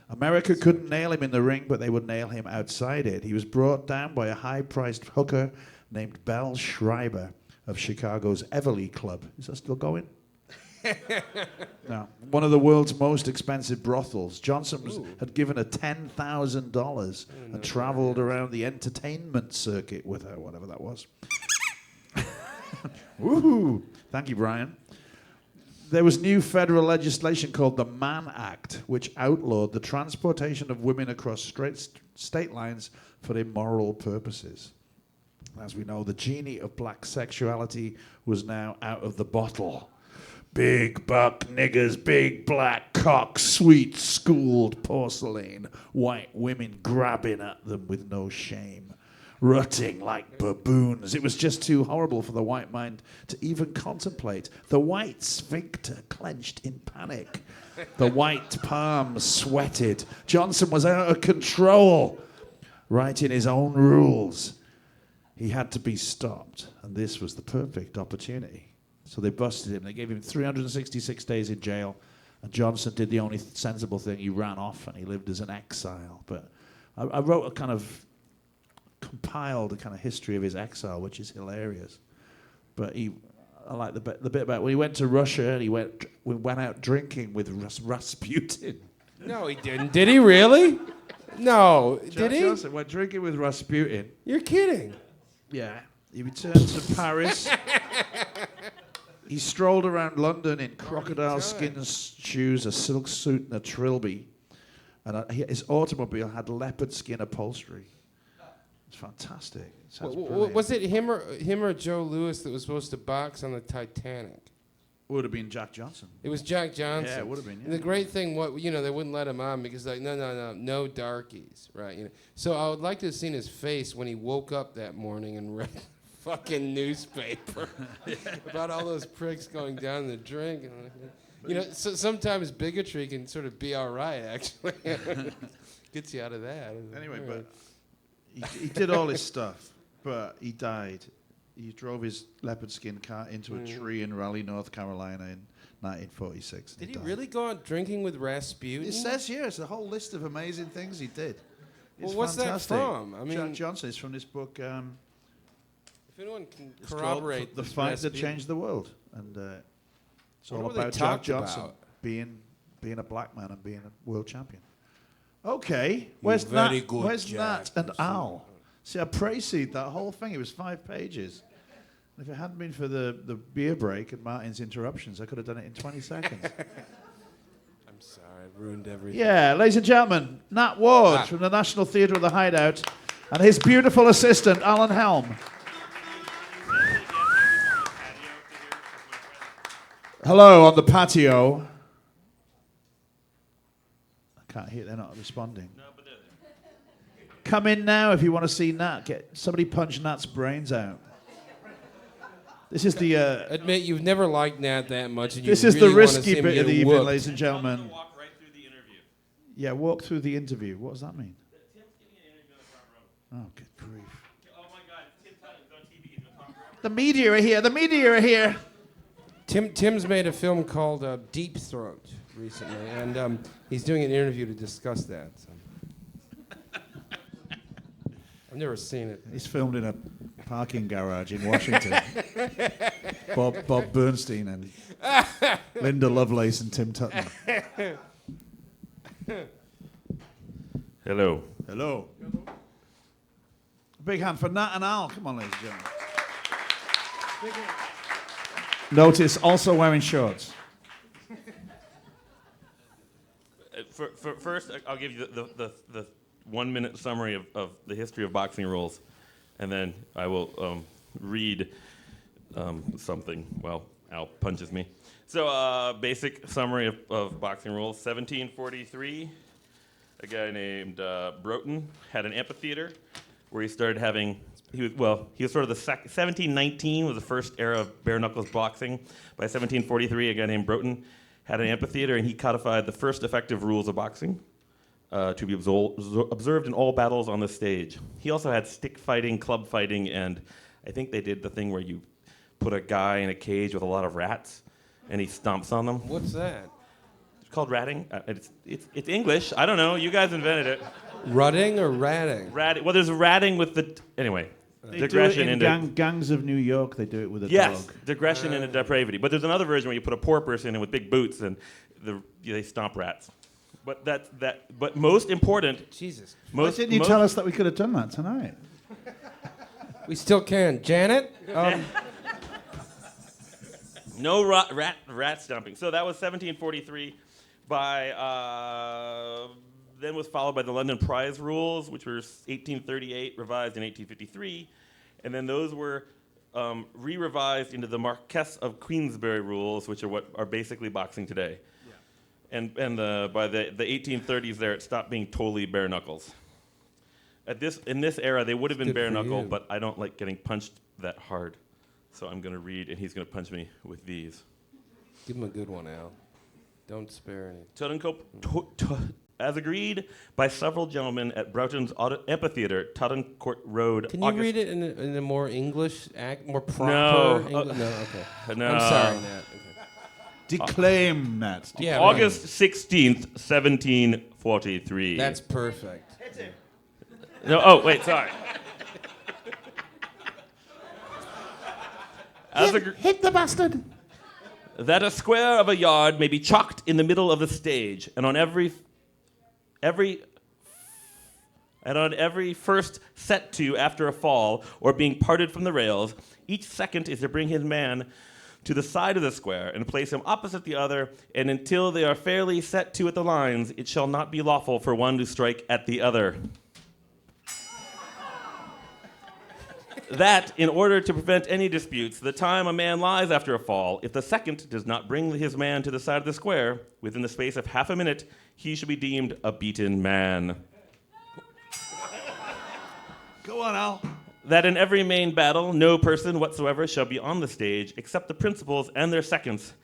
America couldn't nail him in the ring, but they would nail him outside it. He was brought down by a high-priced hooker named Belle Schreiber of Chicago's Everly Club. Is that still going? No. One of the world's most expensive brothels. Johnson had given her $10,000 and traveled around the entertainment circuit with her, whatever that was. Woohoo! Thank you, Brian. There was new federal legislation called the Mann Act, which outlawed the transportation of women across state lines for immoral purposes. As we know, the genie of black sexuality was now out of the bottle. Big buck niggers, big black cocks, sweet schooled porcelain, white women grabbing at them with no shame, rutting like baboons. It was just too horrible for the white mind to even contemplate. The white sphincter clenched in panic. The white palms sweated. Johnson was out of control, writing his own rules. He had to be stopped, and this was the perfect opportunity. So they busted him. They gave him 366 days in jail, and Johnson did the only sensible thing. He ran off, and he lived as an exile. But I wrote a kind of compiled a kind of history of his exile, which is hilarious. But I like the bit about when he went to Russia and we went out drinking with Rasputin.
No, he didn't. Did he really? No, did he?
Johnson went drinking with Rasputin.
You're kidding.
Yeah. He returned to Paris. He strolled around London in crocodile skin shoes, a silk suit, and a trilby. And his automobile had leopard skin upholstery. It's fantastic.
Was it him or Joe Louis that was supposed to box on the Titanic?
Would have been Jack Johnson.
It was Jack Johnson.
Yeah, it would have been. Yeah.
And the great thing, they wouldn't let him on because no darkies, right? So I would like to have seen his face when he woke up that morning and read the fucking newspaper about all those pricks going down the drink. And, so sometimes bigotry can sort of be all right, actually. Gets you out of that.
Anyway, but he did all his stuff, but he died. He drove his leopard skin car into a tree in Raleigh, North Carolina in 1946.
Did he really go out drinking with Rasputin?
It says here, it's a whole list of amazing things he did.
Well, what's fantastic. That from?
I mean, Jack Johnson is from this book.
If anyone can corroborate
The Fight That Changed the World. And it's all about Jack Johnson being a black man and being a world champion. Okay, where's Nat and Al? See, I praised that whole thing. It was 5 pages. And if it hadn't been for the beer break and Martin's interruptions, I could have done it in 20 seconds.
I'm sorry, I ruined everything.
Yeah, ladies and gentlemen, Nat Ward from the National Theatre of the Hideout and his beautiful assistant, Alan Helm. Hello on the patio. I can't hear, they're not responding. Come in now if you want to see Nat. Somebody punch Nat's brains out. This is the...
Admit you've never liked Nat that much. And
this
you
is
really
the risky
bit
bit of the
evening,
evening, ladies and gentlemen.
Walk right through the interview.
Yeah, walk through the interview. What does that mean?
Tim's giving an interview in the front row.
Oh, good grief.
Oh my God, Tim Tutten's on TV.
The media are here. The media are here.
Tim's made a film called Deep Throat recently, and he's doing an interview to discuss that. So. I've never seen it.
He's filmed in a parking garage in Washington. Bob Bernstein and Linda Lovelace and Tim Tuten.
Hello.
Hello. A big hand for Nat and Al. Come on, ladies and gentlemen. Notice also wearing shorts.
First, I'll give you the 1 minute summary of the history of boxing rules, and then I will read something while Al punches me. So, basic summary of boxing rules. 1743, a guy named Broughton had an amphitheater where he started having. He was sort of the 1719 was the first era of bare knuckles boxing. By 1743, a guy named Broughton had an amphitheater, and he codified the first effective rules of boxing to be observed in all battles on the stage. He also had stick fighting, club fighting, and I think they did the thing where you put a guy in a cage with a lot of rats, and he stomps on them.
What's that?
It's called ratting. It's English. I don't know. You guys invented it.
Rutting or ratting?
Ratting. Well, there's ratting with the anyway.
They
digression
do it in gangs of New York. They do it with a dog.
Digression into depravity. But there's another version where you put a poor person in with big boots and they stomp rats. But But most important.
Jesus.
Why didn't you tell us that we could have done that tonight?
We still can. Janet.
No rat stomping. So that was 1743. Then was followed by the London Prize Rules, which were 1838, revised in 1853. And then those were re-revised into the Marquess of Queensberry Rules, which are what are basically boxing today. Yeah. And by the 1830s there, it stopped being totally bare knuckles. In this era, they would have been bare knuckle, but I don't like getting punched that hard. So I'm going to read, and he's going to punch me with these.
Give him a good one, Al. Don't spare any.
Tuten as agreed by several gentlemen at Broughton's Amphitheater, Tuten Court Road.
Can you read it in a more English, more proper?
No.
No, okay.
No.
I'm sorry, Nat. Okay.
Declaim, Nat.
Yeah,
August 16th, 1743.
That's perfect.
No. Oh, wait. Sorry.
Hit the bastard.
That a square of a yard may be chalked in the middle of the stage, and on every first set to after a fall or being parted from the rails, each second is to bring his man to the side of the square and place him opposite the other, and until they are fairly set to at the lines, it shall not be lawful for one to strike at the other. That, in order to prevent any disputes, the time a man lies after a fall, if the second does not bring his man to the side of the square, within the space of half a minute, he shall be deemed a beaten man.
Go on, Al.
That in every main battle, no person whatsoever shall be on the stage, except the principals and their seconds.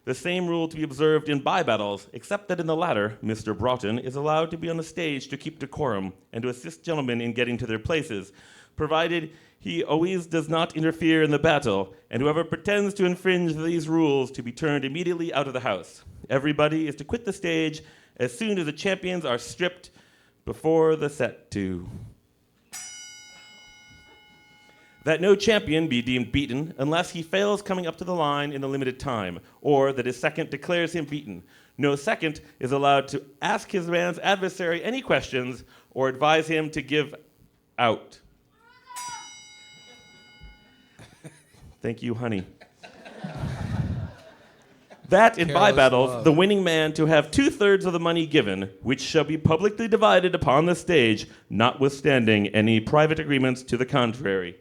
The same rule to be observed in by-battles, except that in the latter, Mr. Broughton is allowed to be on the stage to keep decorum and to assist gentlemen in getting to their places, provided he always does not interfere in the battle, and whoever pretends to infringe these rules to be turned immediately out of the house. Everybody is to quit the stage as soon as the champions are stripped before the set to. That no champion be deemed beaten unless he fails coming up to the line in the limited time, or that his second declares him beaten. No second is allowed to ask his man's adversary any questions or advise him to give out. Thank you, honey. That in by-battles, the winning man to have 2/3 of the money given, which shall be publicly divided upon the stage, notwithstanding any private agreements to the contrary.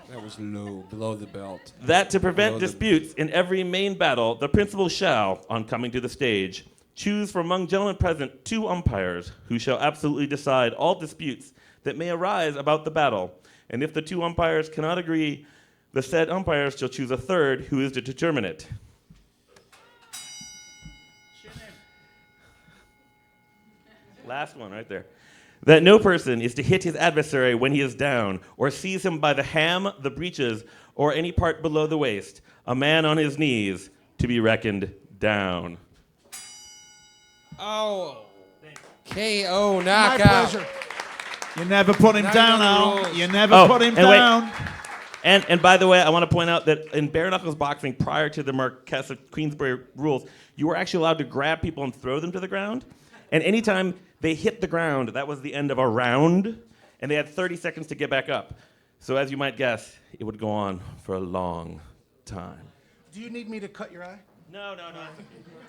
That was low, below the belt.
That to prevent disputes in every main battle, the principal shall, on coming to the stage, choose from among gentlemen present 2 umpires, who shall absolutely decide all disputes that may arise about the battle. And if the 2 umpires cannot agree, the said umpires shall choose a third who is to determine it. Last one right there. that no person is to hit his adversary when he is down, or seize him by the ham, the breeches, or any part below the waist. A man on his knees to be reckoned down.
Oh. KO
My
knockout.
pleasure. You never put him
Not
down,
on the
Al.
rules.
You never put him
and wait.
down.
And by the way, I want to point out that in bare knuckles boxing, prior to the Marquess of Queensberry rules, you were actually allowed to grab people and throw them to the ground. And anytime they hit the ground, that was the end of a round, and they had 30 seconds to get back up. So as you might guess, it would go on for a long time.
Do you need me to cut your eye?
No.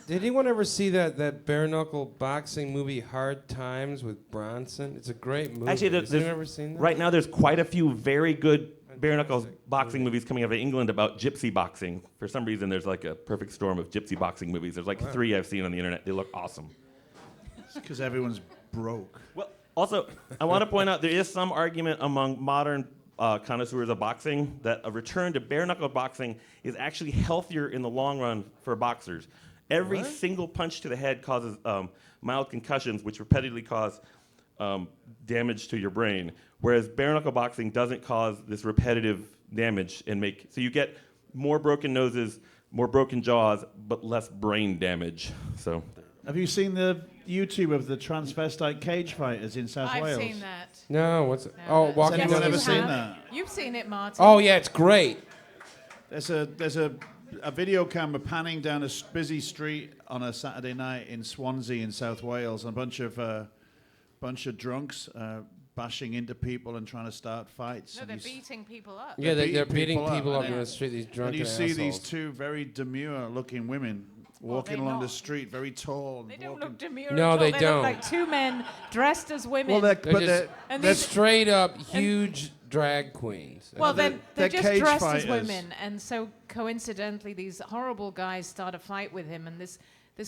Did anyone ever see that bare knuckle boxing movie Hard Times with Bronson? It's a great movie.
Actually,
Has anyone ever seen that?
right now there's quite a few very good bare knuckles boxing movies coming out of England about gypsy boxing. For some reason, there's like a perfect storm of gypsy boxing movies. There's like 3 I've seen on the internet. They look awesome.
It's because everyone's broke.
Well, also, I want to point out there is some argument among modern connoisseurs of boxing that a return to bare knuckle boxing is actually healthier in the long run for boxers. Every single punch to the head causes mild concussions, which repeatedly cause damage to your brain, whereas bare knuckle boxing doesn't cause this repetitive damage so you get more broken noses, more broken jaws, but less brain damage. So,
have you seen the YouTube of the transvestite cage fighters in South Wales?
I've seen that.
No, what's it?
No,
Oh,
that's-
Walking
Has
Down
anyone
the
ever
Street.
seen that?
You've seen it, Martin.
Oh yeah, it's great.
There's a video camera panning down a busy street on a Saturday night in Swansea in South Wales, and a bunch of drunks bashing into people and trying to start fights.
No,
And
they're
you s-
beating people up.
Yeah, they're beating people up
and
in the street. These
And
drunken
you see these
assholes.
two very demure-looking women walking
they're
along the
not.
street, very tall.
They
and
don't
walking.
look demure
No,
at all.
they
They
don't.
look like two men dressed as women.
Well, they're,
They're
but
just
they're,
And
they're
these-
straight up huge drag queens.
Well,
they're-
then
they're
they're just
cage
dressed as
fighters.
women, and so coincidentally, these horrible guys start a fight with him, and this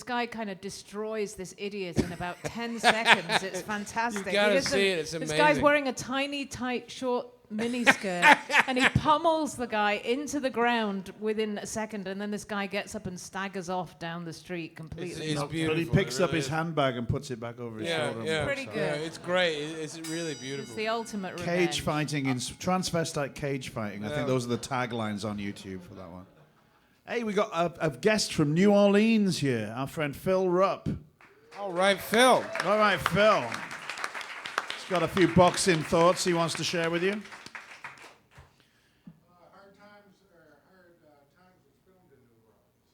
guy kind of destroys this idiot in about 10 seconds. It's fantastic.
You gotta
He doesn't-
see it. It's
This guy's
amazing.
wearing a tiny, tight, short miniskirt, and he pummels the guy into the ground within a second, and then this guy gets up and staggers off down the street completely.
It's beautiful.
But he picks
It
up
really
his
is.
handbag and puts it back over his
Yeah,
shoulder.
yeah.
Pretty good.
Yeah, it's great. It's really
It's
beautiful.
the ultimate
Cage
revenge.
fighting, transvestite cage fighting. I
Yeah.
think those are the taglines on YouTube for that one. Hey, we got a guest from New Orleans here, our friend Phil Rupp.
All right, Phil.
All right, Phil. He's got a few boxing thoughts he wants to share with you.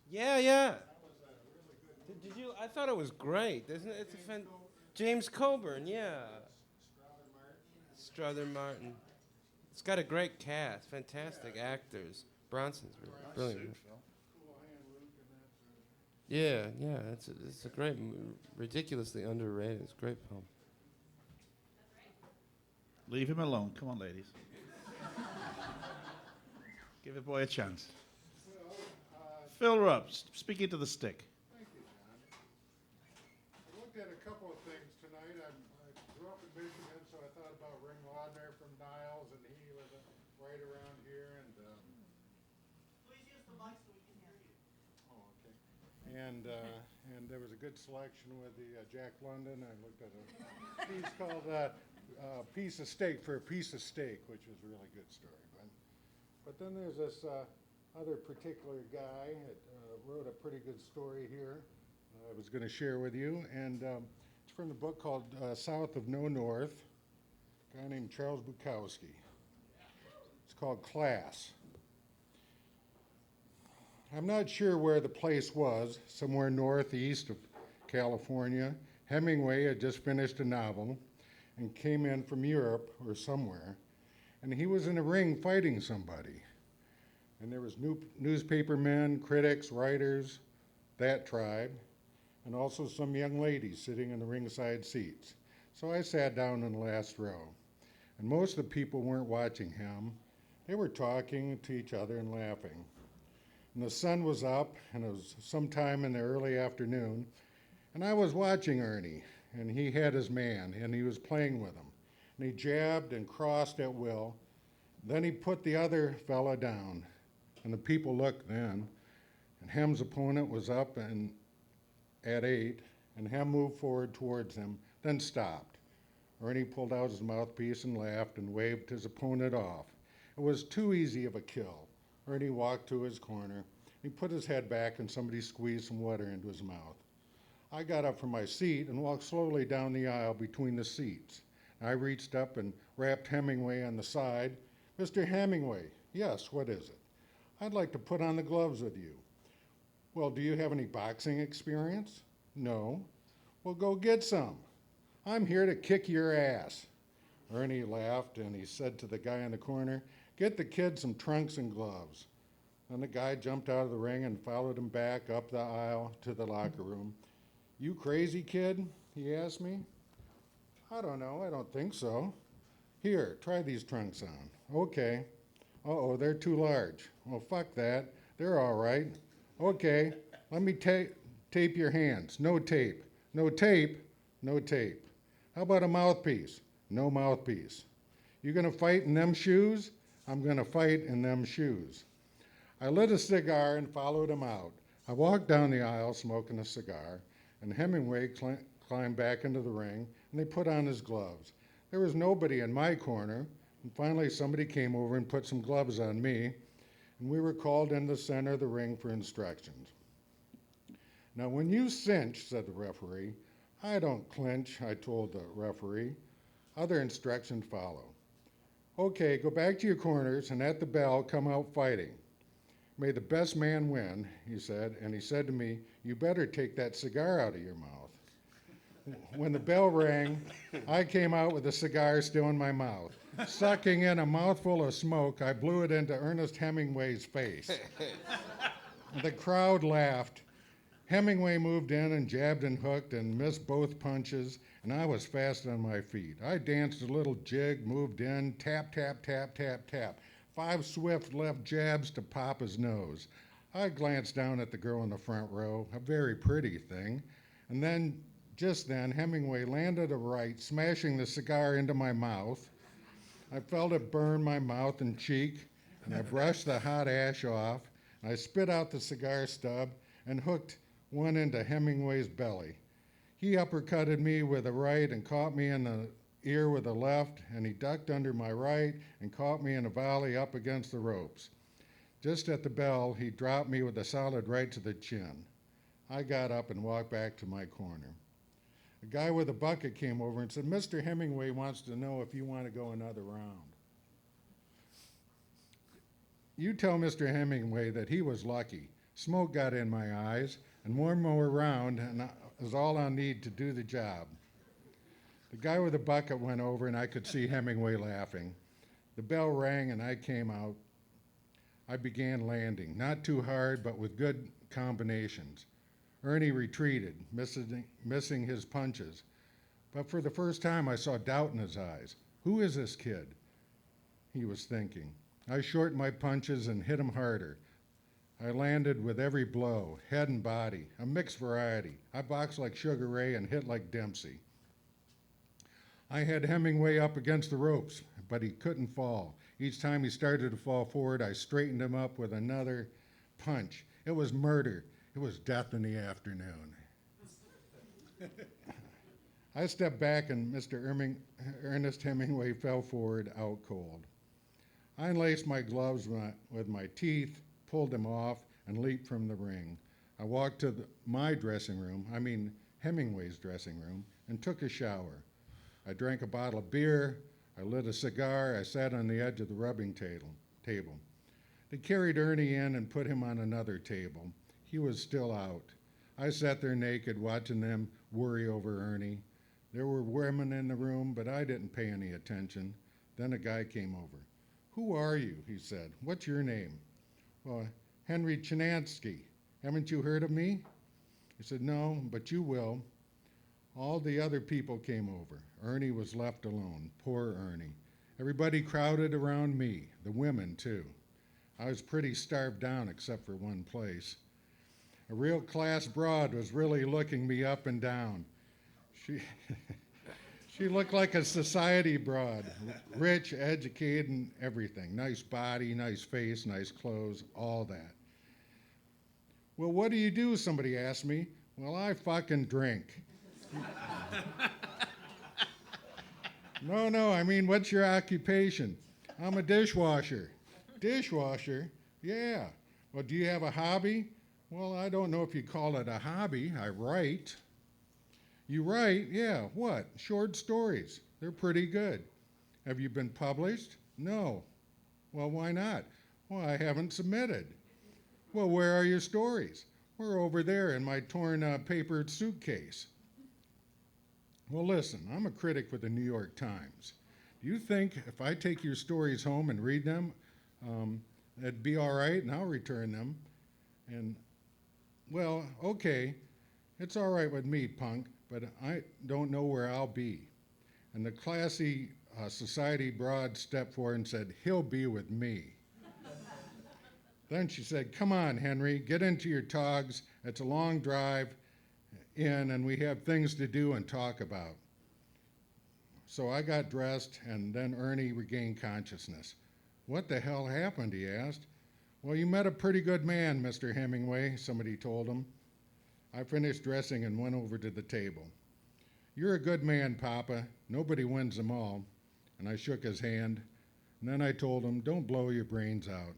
Yeah. Did you? I thought it was great. Isn't it? It's James Coburn. Yeah. Strother Martin. It's got a great cast. Fantastic actors. Bronson's really brilliant. Yeah. It's a great, ridiculously underrated. It's a great film.
Leave him alone. Come on, ladies. Give the boy a chance. Phil Rupp, speaking to the stick.
Thank you, John. I looked at a couple of things tonight. I grew up in Michigan, so I thought about Ring Laudner from Niles, and he was right around here. And please use the mic so we can hear you. Oh, okay. And there was a good selection with the Jack London. I looked at a piece called "Piece of Steak" for a Piece of Steak, which was a really good story. But then there's this other particular guy that wrote a pretty good story here I was going to share with you. And it's from the book called South of No North, a guy named Charles Bukowski. It's called Class. I'm not sure where the place was, somewhere northeast of California. Hemingway had just finished a novel and came in from Europe or somewhere, and he was in a ring fighting somebody. And there was newspaper men, critics, writers, that tribe, and also some young ladies sitting in the ringside seats. So I sat down in the last row. And most of the people weren't watching him. They were talking to each other and laughing. And the sun was up, and it was sometime in the early afternoon. And I was watching Ernie, and he had his man, and he was playing with him. And he jabbed and crossed at will. Then he put the other fella down. And the people looked then, and Hem's opponent was up and at 8, and Hem moved forward towards him, then stopped. Ernie pulled out his mouthpiece and laughed and waved his opponent off. It was too easy of a kill. Ernie walked to his corner. He put his head back and somebody squeezed some water into his mouth. I got up from my seat and walked slowly down the aisle between the seats. I reached up and rapped Hemingway on the side. "Mr. Hemingway." "Yes, what is it?" "I'd like to put on the gloves with you." "Well, do you have any boxing experience?" "No." "Well, go get some. I'm here to kick your ass." Ernie laughed and he said to the guy in the corner, "Get the kid some trunks and gloves." Then the guy jumped out of the ring and followed him back up the aisle to the locker room. "You crazy, kid?" he asked me. "I don't know, I don't think so." "Here, try these trunks on." "Okay." "Uh-oh, they're too large." "Well, fuck that. They're all right." "Okay, let me tape your hands." "No tape." "No tape?" "No tape." "How about a mouthpiece?" "No mouthpiece." "You gonna fight in them shoes?" "I'm gonna fight in them shoes." I lit a cigar and followed him out. I walked down the aisle smoking a cigar, and Hemingway climbed back into the ring, and they put on his gloves. There was nobody in my corner, and finally somebody came over and put some gloves on me, and we were called in the center of the ring for instructions. "Now, when you cinch," said the referee. "I don't clinch," I told the referee. Other instructions follow. "Okay, go back to your corners, and at the bell, come out fighting. May the best man win," he said, and he said to me, "You better take that cigar out of your mouth." When the bell rang, I came out with the cigar still in my mouth. Sucking in a mouthful of smoke, I blew it into Ernest Hemingway's face. The crowd laughed. Hemingway moved in and jabbed and hooked and missed both punches, and I was fast on my feet. I danced a little jig, moved in, tap, tap, tap, tap, tap. 5 swift left jabs to pop his nose. I glanced down at the girl in the front row, a very pretty thing, and then, just then, Hemingway landed a right, smashing the cigar into my mouth. I felt it burn my mouth and cheek, and I brushed the hot ash off, and I spit out the cigar stub and hooked one into Hemingway's belly. He uppercutted me with a right and caught me in the ear with a left, and he ducked under my right and caught me in a volley up against the ropes. Just at the bell, he dropped me with a solid right to the chin. I got up and walked back to my corner. A guy with a bucket came over and said, "Mr. Hemingway wants to know if you want to go another round." You tell Mr. Hemingway that he was lucky. Smoke got in my eyes, and one more round and is all I'll need to do the job. The guy with the bucket went over, and I could see Hemingway laughing. The bell rang, and I came out. I began landing, not too hard, but with good combinations. Ernie retreated, missing his punches. But for the first time, I saw doubt in his eyes. "Who is this kid?" he was thinking. I shortened my punches and hit him harder. I landed with every blow, head and body, a mixed variety. I boxed like Sugar Ray and hit like Dempsey. I had Hemingway up against the ropes, but he couldn't fall. Each time he started to fall forward, I straightened him up with another punch. It was murder. It was death in the afternoon. I stepped back, and Mr. Ernest Hemingway fell forward out cold. I unlaced my gloves with my teeth, pulled them off, and leaped from the ring. I walked to my dressing room, Hemingway's dressing room, and took a shower. I drank a bottle of beer, I lit a cigar, I sat on the edge of the rubbing table. They carried Ernie in and put him on another table. He was still out. I sat there naked, watching them worry over Ernie. There were women in the room, but I didn't pay any attention. Then a guy came over. "Who are you?" he said. "What's your name?" "Well, Henry Chinansky. Haven't you heard of me?" He said, "No, but you will." All the other people came over. Ernie was left alone. Poor Ernie. Everybody crowded around me, the women too. I was pretty starved down except for one place. A real class broad was really looking me up and down. She looked like a society broad, rich, educated, and everything. Nice body, nice face, nice clothes, all that. "Well, what do you do?" somebody asked me. "Well, I fucking drink." No, I mean, what's your occupation? I'm a dishwasher. Dishwasher? Yeah. Well, do you have a hobby? Well, I don't know if you call it a hobby. I write. You write? Yeah. What? Short stories. They're pretty good. Have you been published? No. Well, why not? Well, I haven't submitted. Well, where are your stories? We're over there in my torn papered suitcase. Well, listen, I'm a critic for the New York Times. Do you think if I take your stories home and read them, that'd be all right and I'll return them? And, well, okay, it's all right with me, punk, but I don't know where I'll be. And the classy society broad stepped forward and said, he'll be with me. Then she said, come on, Henry, get into your togs. It's a long drive in, and we have things to do and talk about. So I got dressed, and then Ernie regained consciousness. What the hell happened, he asked. Well, you met a pretty good man, Mr. Hemingway, somebody told him. I finished dressing and went over to the table. You're a good man, Papa. Nobody wins them all. And I shook his hand, and then I told him, don't blow your brains out.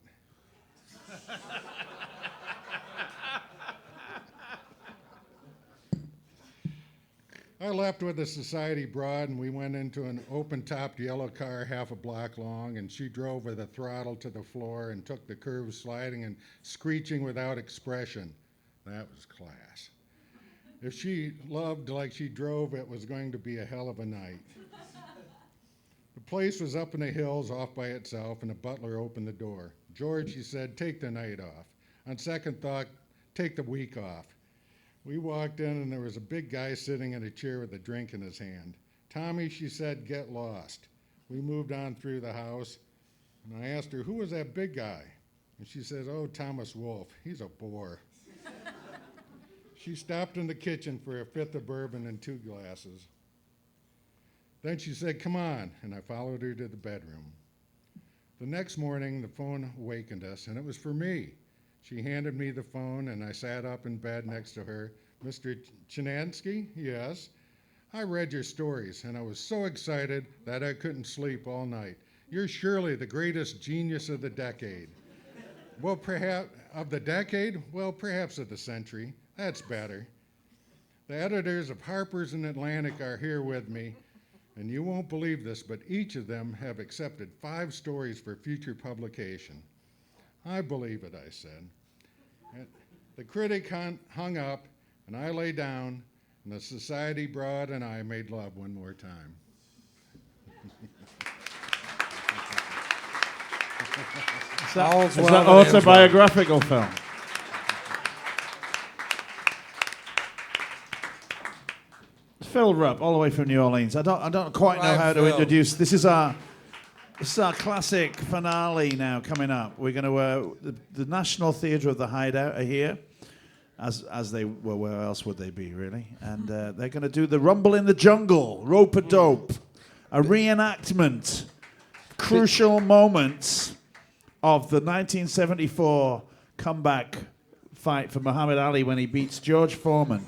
I left with a society broad, and we went into an open-topped yellow car half a block long, and she drove with a throttle to the floor and took the curves sliding and screeching without expression. That was class. If she loved like she drove, it was going to be a hell of a night. The place was up in the hills off by itself, and the butler opened the door. George, she said, take the night off. On second thought, take the week off. We walked in, and there was a big guy sitting in a chair with a drink in his hand. Tommy, she said, get lost. We moved on through the house, and I asked her, who was that big guy? And she says, oh, Thomas Wolfe. He's a bore. She stopped in the kitchen for a fifth of bourbon and 2 glasses. Then she said, come on, and I followed her to the bedroom. The next morning, the phone awakened us, and it was for me. She handed me the phone, and I sat up in bed next to her. Mr. Chinansky? Yes. I read your stories, and I was so excited that I couldn't sleep all night. You're surely the greatest genius of the decade. Well, perhaps of the decade? Well, perhaps of the century. That's better. The editors of Harper's and Atlantic are here with me, and you won't believe this, but each of them have accepted 5 stories for future publication. I believe it, I said. And the critic hung up, and I lay down, and the society broad and I made love one more time.
Is that autobiographical film? Phil Rupp, all the way from New Orleans. I don't quite know how to introduce. This is our classic finale now coming up. We're going to the National Theatre of the Hideout are here, as they were. Where else would they be, really? And they're going to do the Rumble in the Jungle, Rope-a-Dope, a reenactment, crucial moments of the 1974 comeback fight for Muhammad Ali when he beats George Foreman.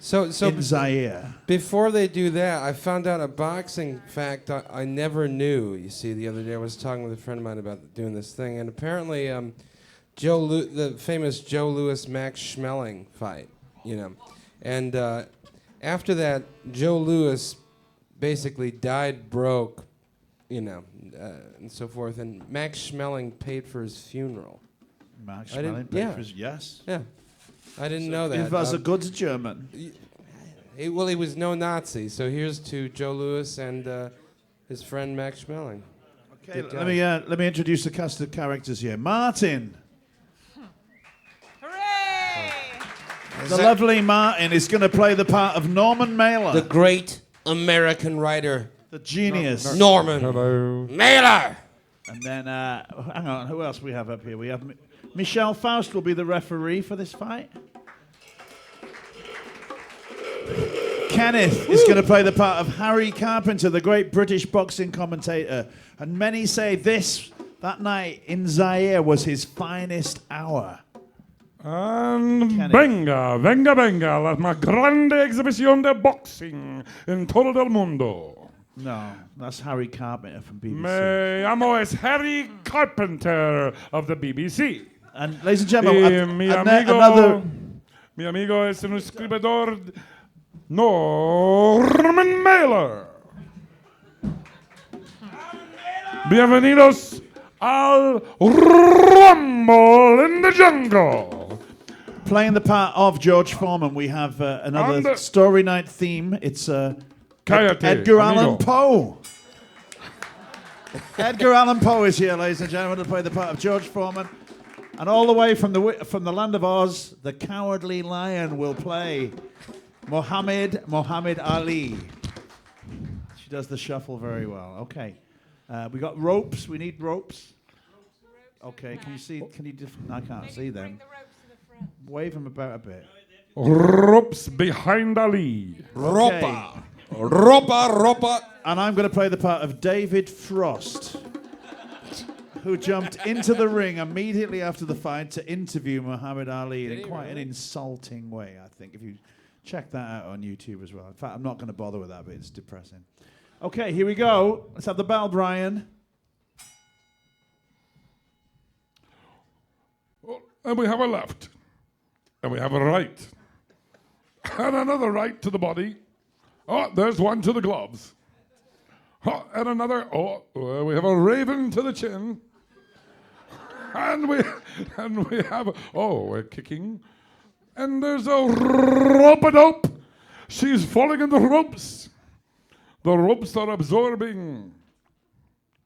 So
in Zaire.
Before they do that, I found out a boxing fact I never knew. You see, the other day I was talking with a friend of mine about doing this thing, and apparently the famous Joe Louis-Max Schmeling fight, you know. And after that, Joe Louis basically died broke, you know, and so forth, and Max Schmeling paid for his funeral.
Max Schmeling paid for his, yes.
Yeah. I didn't know that.
He was a good German.
He was no Nazi. So here's to Joe Louis and his friend Max Schmeling.
Okay, let me introduce the cast of characters here. Martin.
Hooray!
The lovely Martin is going to play the part of Norman Mailer.
The great American writer.
The genius.
Norman Mailer.
And then, hang on, who else we have up here? We have Michelle Faust will be the referee for this fight. Kenneth is going to play the part of Harry Carpenter, the great British boxing commentator. And many say that night in Zaire was his finest hour.
And venga, la más grande exhibición de boxing en todo el mundo.
No, that's Harry Carpenter from BBC.
Me llamo es Harry Carpenter of the BBC.
And ladies and gentlemen,
mi amigo es un escritor Norman Mailer. Bienvenidos al Rumble in the Jungle.
Playing the part of George Foreman, we have another Story Night theme. It's Edgar Allan Poe. Edgar Allan Poe is here, ladies and gentlemen, to play the part of George Foreman. And all the way from the land of Oz, the Cowardly Lion will play Muhammad Ali. She does the shuffle very well. Okay. We got ropes. We need ropes. Okay. Can you see? I can't see them. Wave them about a bit.
Ropes behind Ali.
Okay.
Ropa.
And I'm going to play the part of David Frost, who jumped into the ring immediately after the fight to interview Muhammad Ali in quite an insulting way, I think. If you check that out on YouTube as well. In fact, I'm not going to bother with that, but it's depressing. Okay, here we go. Let's have the bell, Brian.
And we have a left. And we have a right. And another right to the body. Oh, there's one to the gloves. Oh, and another. Oh, we have a raven to the chin. And we have. Oh, we're kicking. And there's a rope-a-dope. She's falling in the ropes. The ropes are absorbing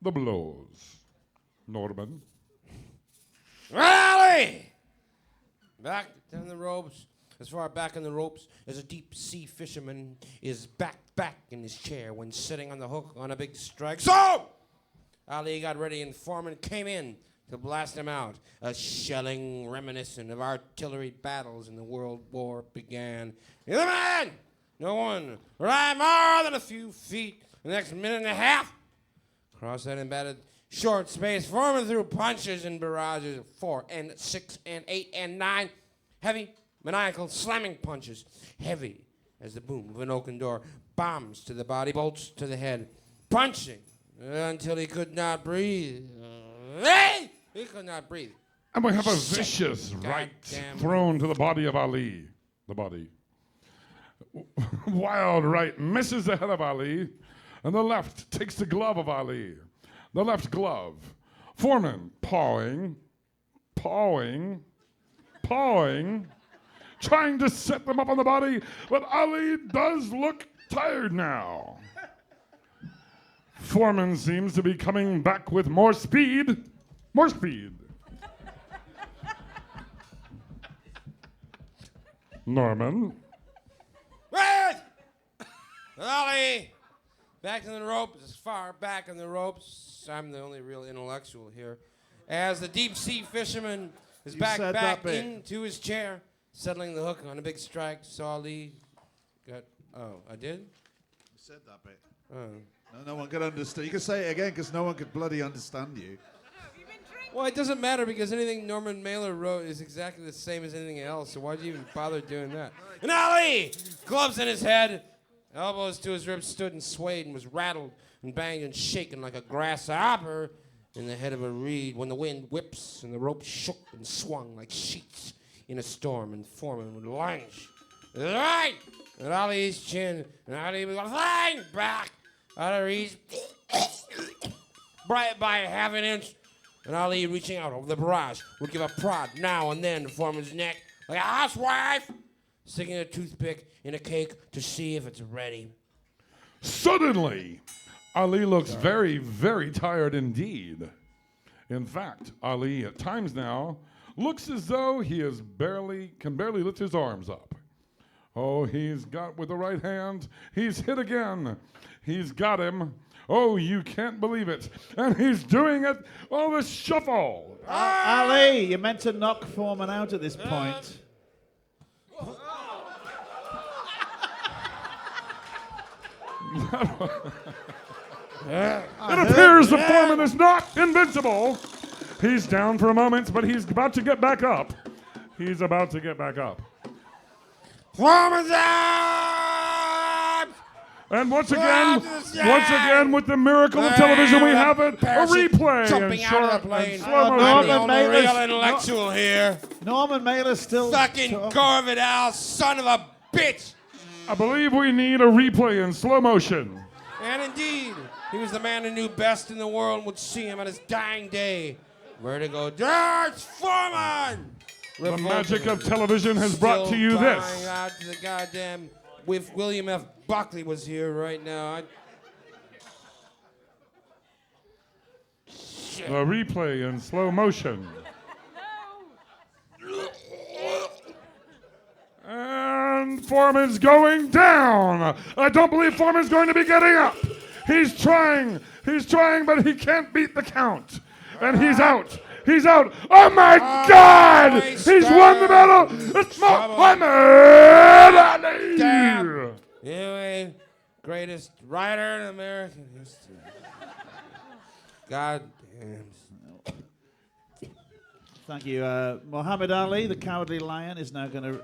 the blows. Norman.
Ali! Back in the ropes. As far back in the ropes as a deep-sea fisherman is back in his chair when sitting on the hook on a big strike. So! Ali got ready and Foreman came in to blast him out. A shelling reminiscent of artillery battles in the World War began. You're the man! No one ride more than a few feet. The next minute and a half. Across that embedded short space, Foreman threw punches and barrages of 4 and 6 and 8 and 9. Heavy, maniacal, slamming punches. Heavy as the boom of an oaken door. Bombs to the body, bolts to the head. Punching until he could not breathe. He could not breathe.
And we have a vicious right thrown to the body of Ali. The body. Wild right misses the head of Ali, and the left takes the glove of Ali. The left glove. Foreman pawing, trying to set them up on the body, but Ali does look tired now. Foreman seems to be coming back with more speed. Norman.
Right! Ali! Back in the ropes, as far back in the ropes. I'm the only real intellectual here. As the deep-sea fisherman is back into his chair, settling the hook on a big strike. So Ali got... Oh, I did?
You said that bit. Oh. No one could understand. You can say it again because no one could bloody understand you.
Well, it doesn't matter because anything Norman Mailer wrote is exactly the same as anything else, so why'd you even bother doing that? And Ali, gloves in his head, elbows to his ribs, stood and swayed and was rattled and banged and shaken like a grasshopper in the head of a reed when the wind whips and the rope shook and swung like sheets in a storm and Foreman would lunge. Right at Ali's chin, and Ali would flying back out of reach by half an inch. And Ali, reaching out over the barrage, would give a prod now and then to Foreman's neck, like a housewife sticking a toothpick in a cake to see if it's ready.
Suddenly, Ali looks very, very tired indeed. In fact, Ali, at times now, looks as though he can barely lift his arms up. Oh, he's got with the right hand. He's hit again. He's got him. Oh, you can't believe it. And he's doing it on the shuffle.
Ali, you're meant to knock Foreman out at this point.
It appears the Foreman is not invincible. He's down for a moment, but he's about to get back up. Foreman's up! And once again, with the miracle of television, we have a replay.
Jumping out of the plane.
Slow
I'm the
motion.
only real intellectual here.
Norman Mailer's still
Fucking Corvid Al, son of a bitch.
I believe we need a replay in slow motion.
And indeed, he was the man who knew best in the world and would see him on his dying day. Vertigo, George Foreman!
The magic of television has brought to you this.
Still out to the goddamn... If William F. Buckley was here right now,
A replay in slow motion. And Foreman's going down. I don't believe Foreman's going to be getting up. He's trying, but he can't beat the count. And he's out. He's out. Oh my God! He's won the medal. It's Muhammad Ali.
damn. Anyway, greatest writer in American history. God damn.
Thank you. Muhammad Ali, the Cowardly Lion, is now going to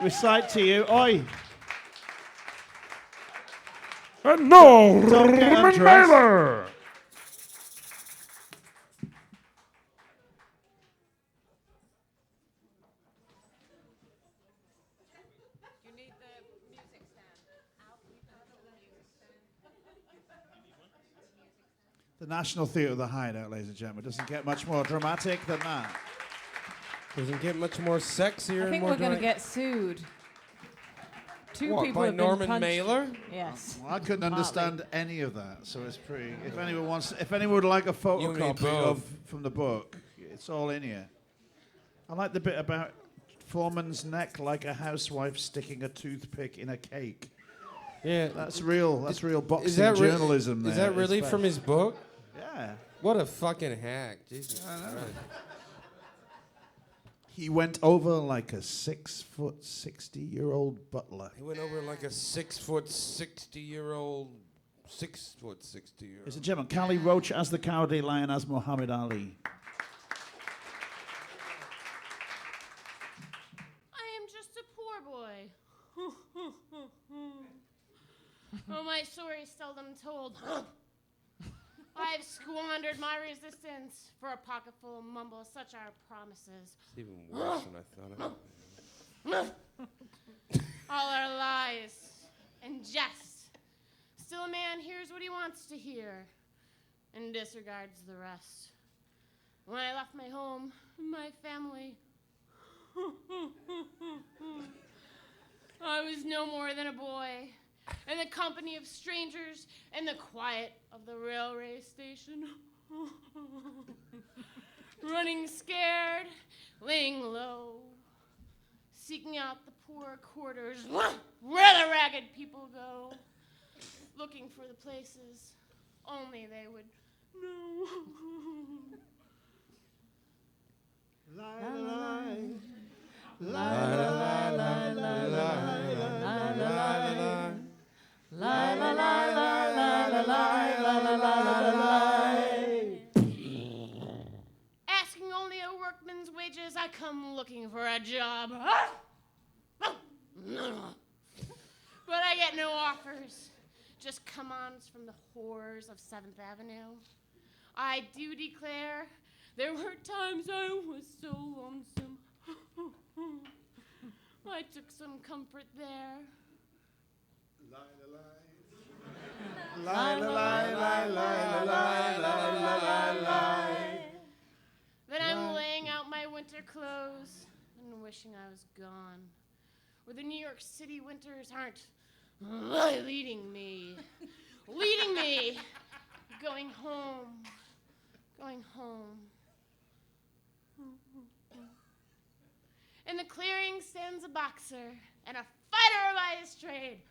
recite to you. Oi!
And Norman Mailer.
The National Theatre of the Hideout, ladies and gentlemen. Doesn't get much more dramatic than that.
Doesn't get much more sexier.
I think we're going to get sued. Two people
by
have been
Norman
punched.
Mailer?
Yes.
Well, I couldn't understand any of that, so it's pretty. If anyone would like a photocopy of from the book, it's all in here. I like the bit about Foreman's neck like a housewife sticking a toothpick in a cake.
Yeah,
that's real. That's real boxing
is that
journalism. There.
Is that really from his book?
Yeah.
What a fucking hack! Jesus Christ.
He went over like a 6'60" butler.
He went over like a 6'60"-year-old, 6'60"-year-old.
Ladies and gentlemen, Callie Roach as the Cowardly Lion as Muhammad Ali.
I am just a poor boy. Oh, my story seldom told. I've squandered my resistance for a pocketful of mumbles. Such are promises.
It's even worse than I thought it would.
All are lies and jests. Still, a man hears what he wants to hear and disregards the rest. When I left my home, my family, I was no more than a boy. In the company of strangers and the quiet of the railway station. Running scared, laying low, seeking out the poor quarters where the ragged people go, looking for the places only they would know. Asking only a workman's wages, I come looking for a job. But I get no offers, just come-ons from the whores of 7th Avenue. I do declare there were times I was so lonesome. I took some comfort there. Then I'm laying out my winter clothes and wishing I was gone, where the New York City winters aren't leading me, going home. In the clearing stands a boxer and a fighter by his trade.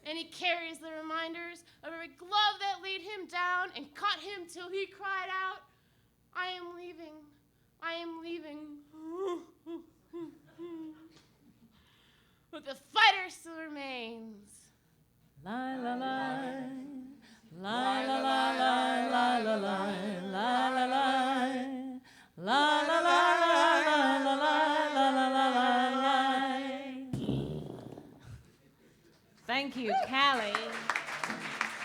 And he carries the reminders of every glove that laid him down and caught him till he cried out, I am leaving. But the fighter still remains.
La la la, la la la la la la la la la la. La la la la la la la la la la. Thank you, Callie,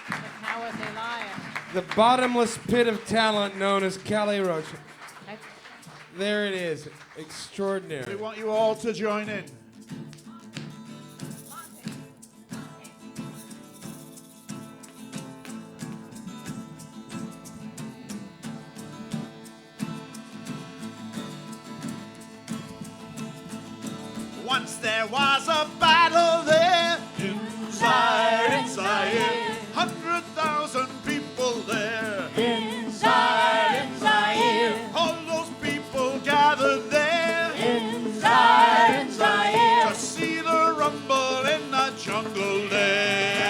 the Cowardly Lion.
The bottomless pit of talent known as Callie Roach. There it is. Extraordinary.
We want you all to join in.
Once there was a battle there in Zaire, 100,000 people there
In Zaire,
All those people gathered there
in Zaire,
to see the rumble in the jungle there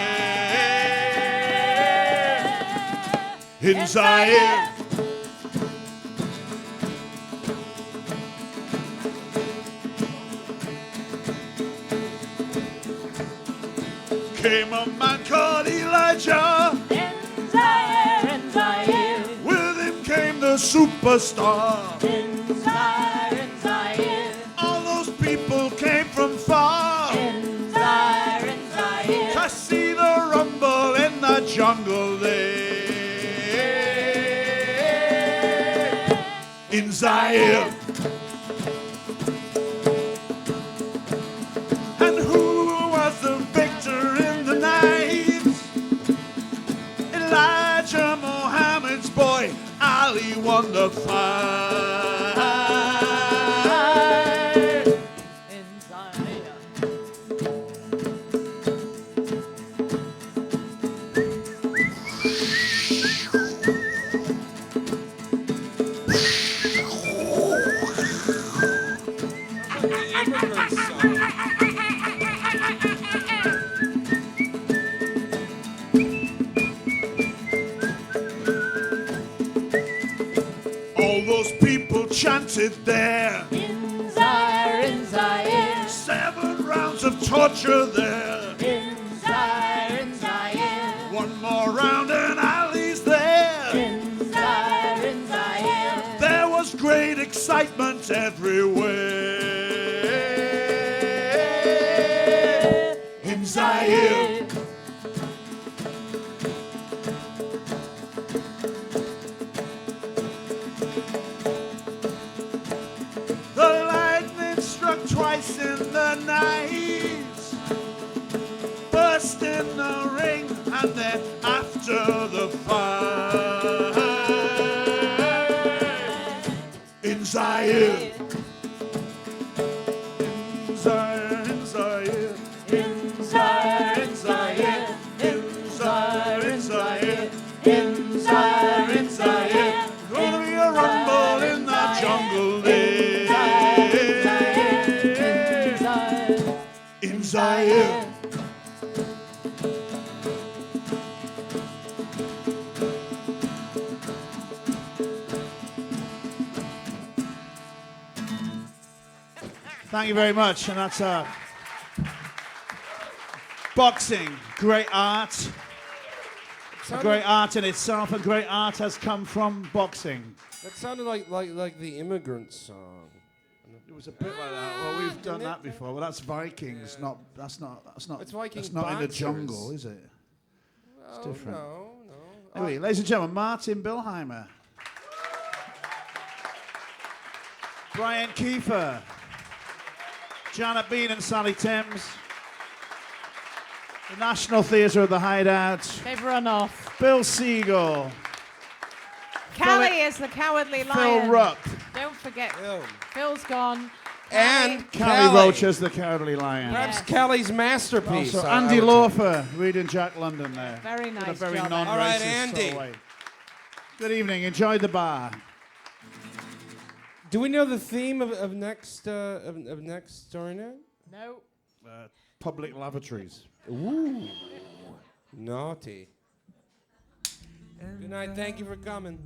in Zaire. Came a man called Elijah.
in Zaire,
With him came the superstar.
in Zaire,
All those people came from far
in Zaire,
to see the rumble in the jungle there in Zaire. And who was the victor in the night? Elijah Muhammad's boy Ali won the fight
In Zaire.
All those people chanted there.
in Zaire,
7 rounds of torture there.
in Zaire,
One more round and Ali's there.
in Zaire,
There was great excitement everywhere in Zaire. The lightning struck twice in the night, burst in the ring, and then after the fight in Zaire. In Zaire, in Zaire,
in Zaire,
in Zaire, in Zaire, in Zaire,
in Zaire,
in Zaire. Gonna be a rumble in the jungle there in Zaire. Thank you very much, and that's boxing, great art. A great art in itself, and great art has come from boxing.
That sounded like the Immigrant song.
It was a bit like that. Well, we've done that before. Well, that's Vikings.
Yeah.
That's not.
It's Viking
That's not in the
boxers.
jungle, is it? It's
Oh,
different.
no.
Anyway, ladies and gentlemen, Martin Billheimer, Brian Kiefer, Janet Bean and Sally Timms, the National Theatre of the Hideout,
They've run off.
Bill Siegel,
Callie is the Cowardly Lion.
Phil Rupp,
Don't forget, Phil's gone.
And
Callie Roach as the Cowardly Lion.
Perhaps Callie's masterpiece.
Also,
I
Andy
would
Lawfer reading Jack London there.
Very
In a
nice
very
job,
non-racist
All right,
sort
Andy.
of way. Good evening. Enjoy the bar.
Do we know the theme of next of next story night?
No.
Public lavatories.
Ooh, naughty. Good night. Thank you for coming.